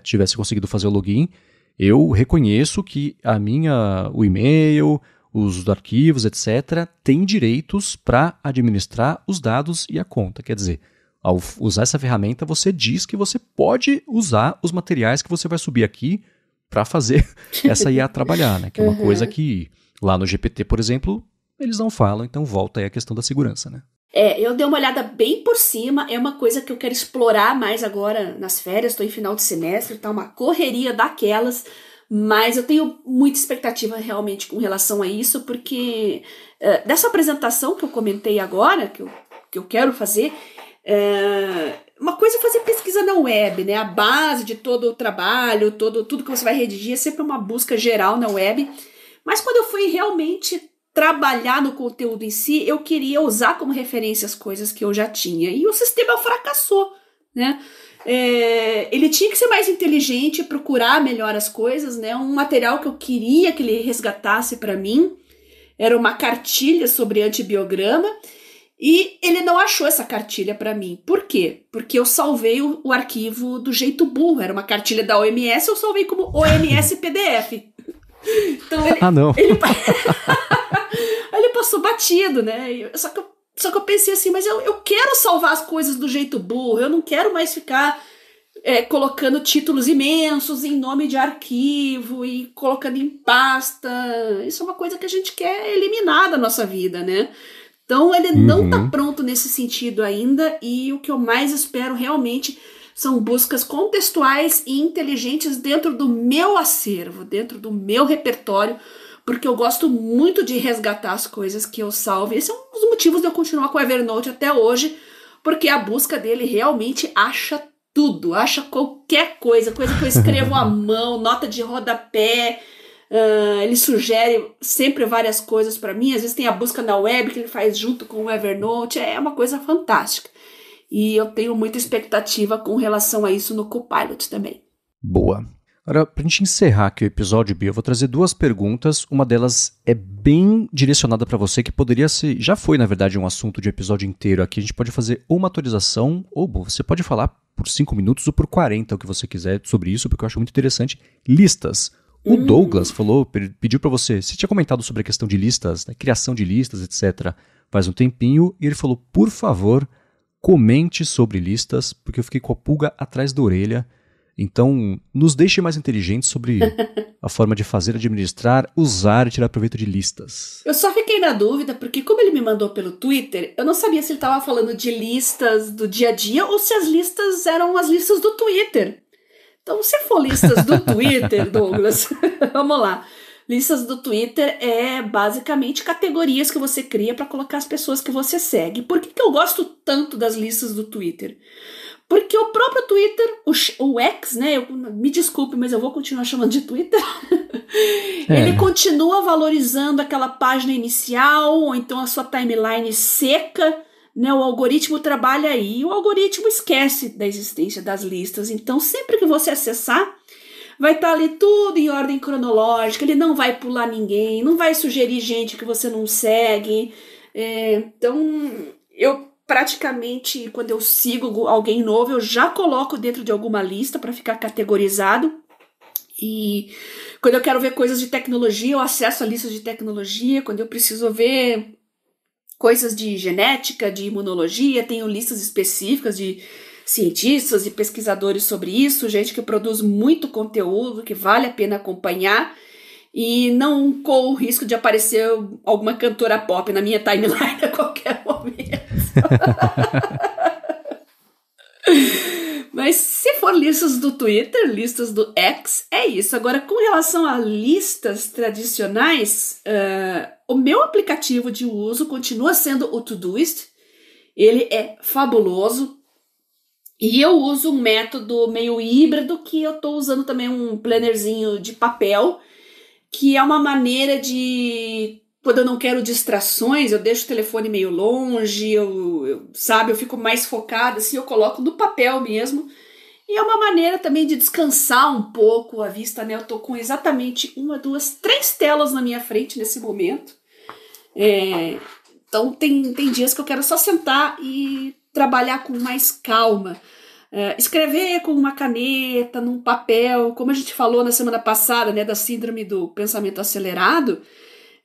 tivesse conseguido fazer o login, eu reconheço que o e-mail, os arquivos, etc., tem direitos para administrar os dados e a conta. Quer dizer, ao usar essa ferramenta, você diz que você pode usar os materiais que você vai subir aqui para fazer essa IA trabalhar, né? Que é uma coisa que lá no GPT, por exemplo, eles não falam, então volta aí a questão da segurança, né? Eu dei uma olhada bem por cima, é uma coisa que eu quero explorar mais agora nas férias, estou em final de semestre, tá uma correria daquelas, mas eu tenho muita expectativa realmente com relação a isso, porque dessa apresentação que eu comentei agora, que eu quero fazer, uma coisa é fazer pesquisa na web, né? A base de todo o trabalho, tudo que você vai redigir é sempre uma busca geral na web, mas quando eu fui realmente trabalhar no conteúdo em si, eu queria usar como referência as coisas que eu já tinha. E o sistema fracassou, né? Ele tinha que ser mais inteligente, procurar melhor as coisas, né? Um material que eu queria que ele resgatasse para mim era uma cartilha sobre antibiograma e ele não achou essa cartilha para mim. Por quê? Porque eu salvei o arquivo do jeito burro. Era uma cartilha da OMS, eu salvei como OMS PDF. Então ele passou batido, né? Só que eu pensei assim, mas eu quero salvar as coisas do jeito burro, eu não quero mais ficar colocando títulos imensos em nome de arquivo e colocando em pasta. Isso é uma coisa que a gente quer eliminar da nossa vida, né? Então ele não está pronto nesse sentido ainda, e o que eu mais espero realmente são buscas contextuais e inteligentes dentro do meu acervo, dentro do meu repertório, porque eu gosto muito de resgatar as coisas que eu salvo. Esse é um dos motivos de eu continuar com o Evernote até hoje, porque a busca dele realmente acha tudo, acha qualquer coisa que eu escrevo à mão, nota de rodapé, ele sugere sempre várias coisas para mim, às vezes tem a busca na web que ele faz junto com o Evernote, é uma coisa fantástica. E eu tenho muita expectativa com relação a isso no Copilot também. Boa. Agora, para a gente encerrar aqui o episódio, Bia, eu vou trazer duas perguntas. Uma delas é bem direcionada para você, que poderia ser, já foi, na verdade, um assunto de episódio inteiro aqui. A gente pode fazer uma atualização, ou você pode falar por 5 minutos ou por 40, o que você quiser sobre isso, porque eu acho muito interessante. Listas. O Douglas pediu para você tinha comentado sobre a questão de listas, né, criação de listas, etc., faz um tempinho, e ele falou, por favor, comente sobre listas, porque eu fiquei com a pulga atrás da orelha. Então, nos deixe mais inteligentes sobre a forma de fazer, administrar, usar e tirar proveito de listas. Eu só fiquei na dúvida, porque como ele me mandou pelo Twitter, eu não sabia se ele estava falando de listas do dia a dia ou se as listas eram as listas do Twitter. Então, se for listas do Twitter, Douglas, vamos lá. Listas do Twitter é basicamente categorias que você cria para colocar as pessoas que você segue. Por que eu gosto tanto das listas do Twitter? Porque o próprio Twitter, o X, né? Me desculpe, mas eu vou continuar chamando de Twitter. Ele continua valorizando aquela página inicial, ou então a sua timeline seca, né? O algoritmo trabalha aí, o algoritmo esquece da existência das listas. Então, sempre que você acessar, vai estar ali tudo em ordem cronológica, ele não vai pular ninguém, não vai sugerir gente que você não segue. Então, eu praticamente, quando eu sigo alguém novo, eu já coloco dentro de alguma lista para ficar categorizado. E quando eu quero ver coisas de tecnologia, eu acesso a listas de tecnologia. Quando eu preciso ver coisas de genética, de imunologia, tenho listas específicas de cientistas e pesquisadores sobre isso, gente que produz muito conteúdo, que vale a pena acompanhar, e não corro o risco de aparecer alguma cantora pop na minha timeline a qualquer momento. Mas se for listas do Twitter, listas do X, é isso. Agora, com relação a listas tradicionais, o meu aplicativo de uso continua sendo o Todoist. Ele é fabuloso. E eu uso um método meio híbrido, que eu estou usando também um plannerzinho de papel, que é uma maneira de, quando eu não quero distrações, eu deixo o telefone meio longe, eu fico mais focada, assim, eu coloco no papel mesmo. E é uma maneira também de descansar um pouco a vista, né? Eu estou com exatamente 1, 2, 3 telas na minha frente nesse momento. Então tem dias que eu quero só sentar e trabalhar com mais calma, escrever com uma caneta, num papel, como a gente falou na semana passada, né, da síndrome do pensamento acelerado.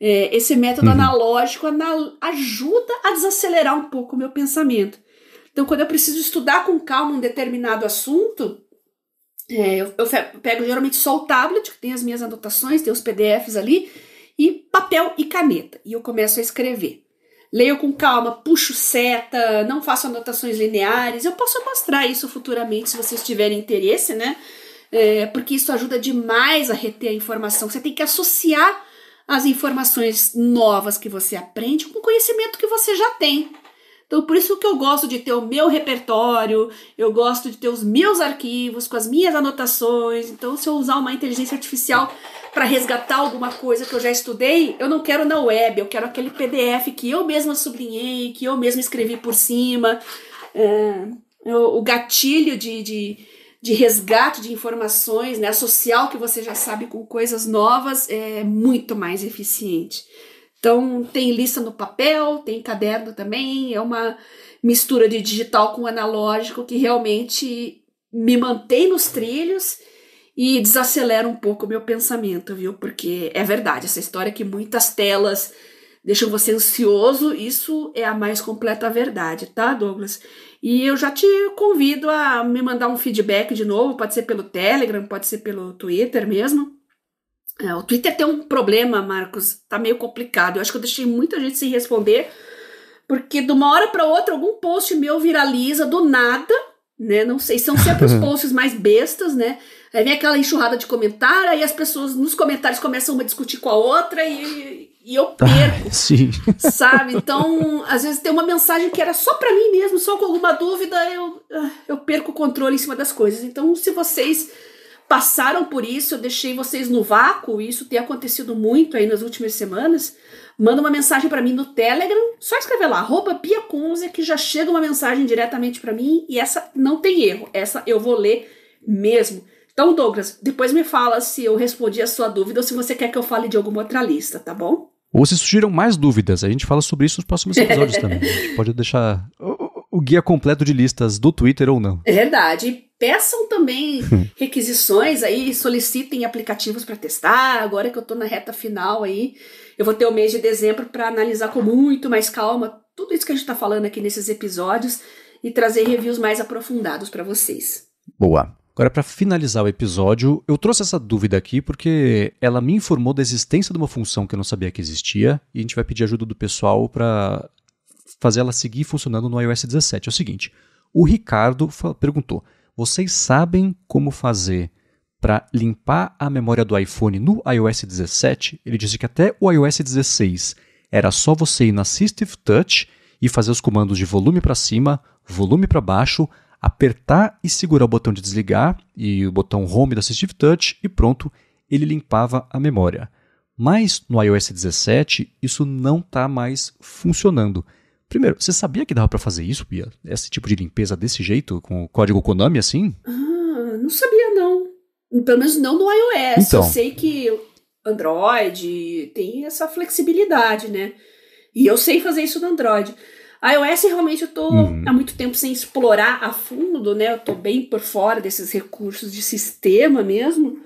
Esse método analógico ajuda a desacelerar um pouco o meu pensamento. Então, quando eu preciso estudar com calma um determinado assunto, eu pego geralmente só o tablet, que tem as minhas anotações, tem os PDFs ali, e papel e caneta, e eu começo a escrever. Leio com calma, puxo seta, não faço anotações lineares. Eu posso mostrar isso futuramente se vocês tiverem interesse, né? Porque isso ajuda demais a reter a informação. Você tem que associar as informações novas que você aprende com o conhecimento que você já tem. Então, por isso que eu gosto de ter o meu repertório, eu gosto de ter os meus arquivos com as minhas anotações. Então, se eu usar uma inteligência artificial para resgatar alguma coisa que eu já estudei, eu não quero na web, eu quero aquele PDF que eu mesma sublinhei, que eu mesma escrevi por cima. O gatilho de resgate de informações, né, associar o que você já sabe com coisas novas é muito mais eficiente. Então, tem lista no papel, tem caderno também, é uma mistura de digital com analógico que realmente me mantém nos trilhos e desacelera um pouco o meu pensamento, viu? Porque é verdade, essa história que muitas telas deixam você ansioso, isso é a mais completa verdade, tá, Douglas? E eu já te convido a me mandar um feedback de novo, pode ser pelo Telegram, pode ser pelo Twitter mesmo. O Twitter tem um problema, Marcos, tá meio complicado. Eu acho que eu deixei muita gente sem responder, porque de uma hora para outra algum post meu viraliza do nada, né? Não sei, são sempre os posts mais bestas, né? Aí vem aquela enxurrada de comentário, aí as pessoas nos comentários começam uma a discutir com a outra e eu perco, sabe? Então, às vezes tem uma mensagem que era só pra mim mesmo, só com alguma dúvida, eu perco o controle em cima das coisas. Então, se vocês passaram por isso, eu deixei vocês no vácuo, isso tem acontecido muito aí nas últimas semanas, manda uma mensagem pra mim no Telegram, só escrever lá, @PiaCunze, que já chega uma mensagem diretamente pra mim, e essa não tem erro, essa eu vou ler mesmo. Então, Douglas, depois me fala se eu respondi a sua dúvida ou se você quer que eu fale de alguma outra lista, tá bom? Ou se surgiram mais dúvidas, a gente fala sobre isso nos próximos episódios também. A gente pode deixar o guia completo de listas do Twitter ou não. É verdade. Peçam também requisições aí, solicitem aplicativos para testar. Agora que eu tô na reta final aí, eu vou ter o mês de dezembro para analisar com muito mais calma tudo isso que a gente tá falando aqui nesses episódios e trazer reviews mais aprofundados para vocês. Boa. Agora, para finalizar o episódio, eu trouxe essa dúvida aqui porque ela me informou da existência de uma função que eu não sabia que existia e a gente vai pedir ajuda do pessoal para fazer ela seguir funcionando no iOS 17. É o seguinte, o Ricardo perguntou, vocês sabem como fazer para limpar a memória do iPhone no iOS 17, ele disse que até o iOS 16 era só você ir no Assistive Touch e fazer os comandos de volume para cima, volume para baixo, apertar e segurar o botão de desligar e o botão Home do Assistive Touch e pronto, ele limpava a memória. Mas no iOS 17 isso não está mais funcionando. Primeiro, você sabia que dava para fazer isso, Bia? Esse tipo de limpeza desse jeito, com o código Konami assim? Não sabia não. Pelo menos não no iOS. Então. Eu sei que Android tem essa flexibilidade, né? E eu sei fazer isso no Android. iOS realmente eu tô há muito tempo sem explorar a fundo, né? Eu tô bem por fora desses recursos de sistema mesmo.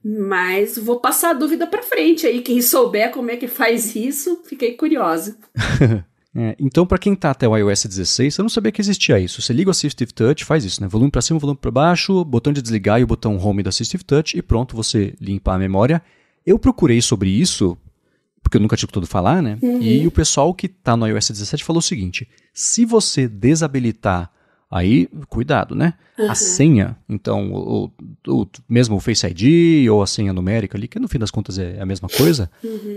Mas vou passar a dúvida pra frente aí. Quem souber como é que faz isso, fiquei curiosa. Então, para quem tá até o iOS 16, eu não sabia que existia isso. Você liga o Assistive Touch, faz isso, né? Volume para cima, volume para baixo, botão de desligar e o botão Home do Assistive Touch e pronto, você limpa a memória. Eu procurei sobre isso, porque eu nunca tinha escutado falar, né? E o pessoal que tá no iOS 17 falou o seguinte: se você desabilitar, aí, cuidado, né? A senha, então, mesmo o Face ID ou a senha numérica ali, que no fim das contas é a mesma coisa,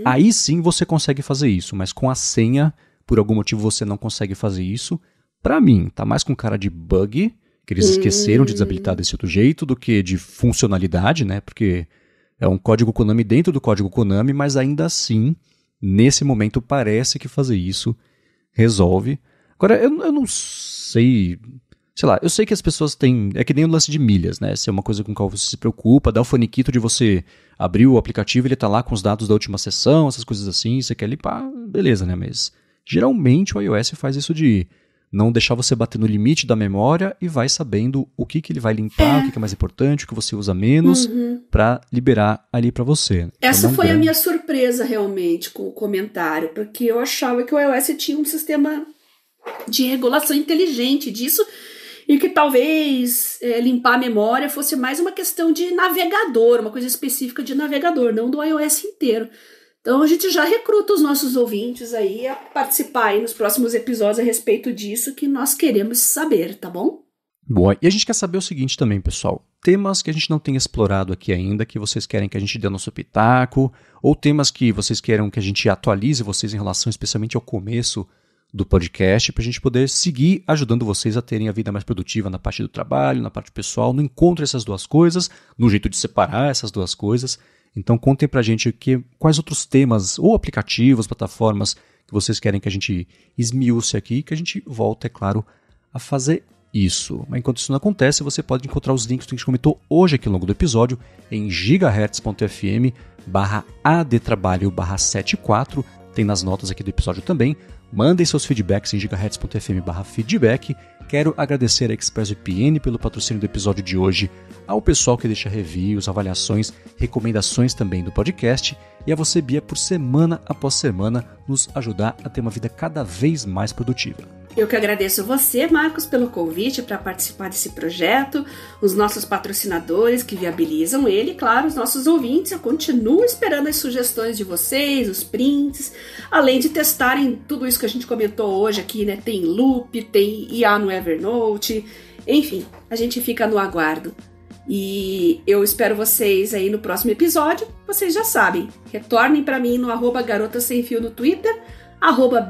aí sim você consegue fazer isso, mas com a senha, por algum motivo você não consegue fazer isso. Pra mim, tá mais com cara de bug, que eles esqueceram de desabilitar desse outro jeito, do que de funcionalidade, né? Porque é um código Konami dentro do código Konami, mas ainda assim, nesse momento, parece que fazer isso resolve. Agora, eu não sei... Sei lá, eu sei que as pessoas têm... É que nem o lance de milhas, né? Se é uma coisa com a qual você se preocupa, dá o faniquito de você abrir o aplicativo, ele tá lá com os dados da última sessão, essas coisas assim, você quer limpar, beleza, né? Mas geralmente o iOS faz isso de não deixar você bater no limite da memória e vai sabendo o que ele vai limpar, o que é mais importante, o que você usa menos, para liberar ali para você. Essa foi a minha surpresa realmente com o comentário, porque eu achava que o iOS tinha um sistema de regulação inteligente disso e que talvez limpar a memória fosse mais uma questão de navegador, uma coisa específica de navegador, não do iOS inteiro. Então a gente já recruta os nossos ouvintes aí a participar aí nos próximos episódios a respeito disso, que nós queremos saber, tá bom? Boa, e a gente quer saber o seguinte também, pessoal. Temas que a gente não tem explorado aqui ainda, que vocês querem que a gente dê nosso pitaco, ou temas que vocês queiram que a gente atualize vocês em relação especialmente ao começo do podcast, para a gente poder seguir ajudando vocês a terem a vida mais produtiva na parte do trabalho, na parte pessoal, no encontro essas duas coisas, no jeito de separar essas duas coisas. Então contem pra gente quais outros temas ou aplicativos, plataformas que vocês querem que a gente esmiúce aqui, que a gente volta, é claro, a fazer isso. Mas enquanto isso não acontece, você pode encontrar os links que a gente comentou hoje aqui ao longo do episódio em gigahertz.fm/adtrabalho/74, tem nas notas aqui do episódio também. Mandem seus feedbacks em gigahertz.fm/feedback. Quero agradecer a ExpressVPN pelo patrocínio do episódio de hoje, ao pessoal que deixa reviews, avaliações, recomendações também do podcast, e a você, Bia, por semana após semana nos ajudar a ter uma vida cada vez mais produtiva. Eu que agradeço você, Marcos, pelo convite para participar desse projeto, os nossos patrocinadores que viabilizam ele, e claro, os nossos ouvintes. Eu continuo esperando as sugestões de vocês, os prints, além de testarem tudo isso que a gente comentou hoje aqui, né? Tem Loop, tem IA no Evernote, enfim, a gente fica no aguardo. E eu espero vocês aí no próximo episódio. Vocês já sabem, retornem para mim no @garotasemfio no Twitter,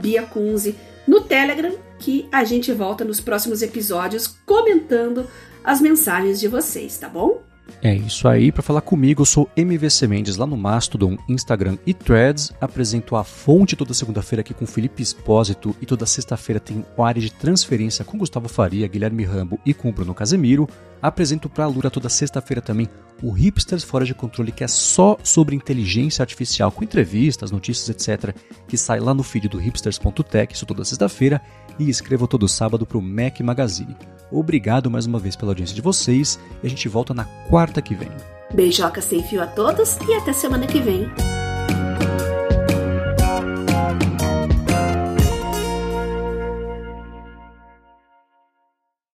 @biacunze no Telegram, que a gente volta nos próximos episódios comentando as mensagens de vocês, tá bom? É isso aí, para falar comigo eu sou MVC Mendes lá no Mastodon, Instagram e Threads, apresento a Fonte toda segunda-feira aqui com Felipe Espósito e toda sexta-feira tem o Área de Transferência com Gustavo Faria, Guilherme Rambo e com Bruno Casemiro, apresento para a Lura toda sexta-feira também o Hipsters Fora de Controle, que é só sobre inteligência artificial, com entrevistas, notícias, etc, que sai lá no feed do hipsters.tech, isso toda sexta-feira, e escrevo todo sábado para o Mac Magazine. Obrigado mais uma vez pela audiência de vocês e a gente volta na quarta que vem. Beijoca sem fio a todos e até semana que vem.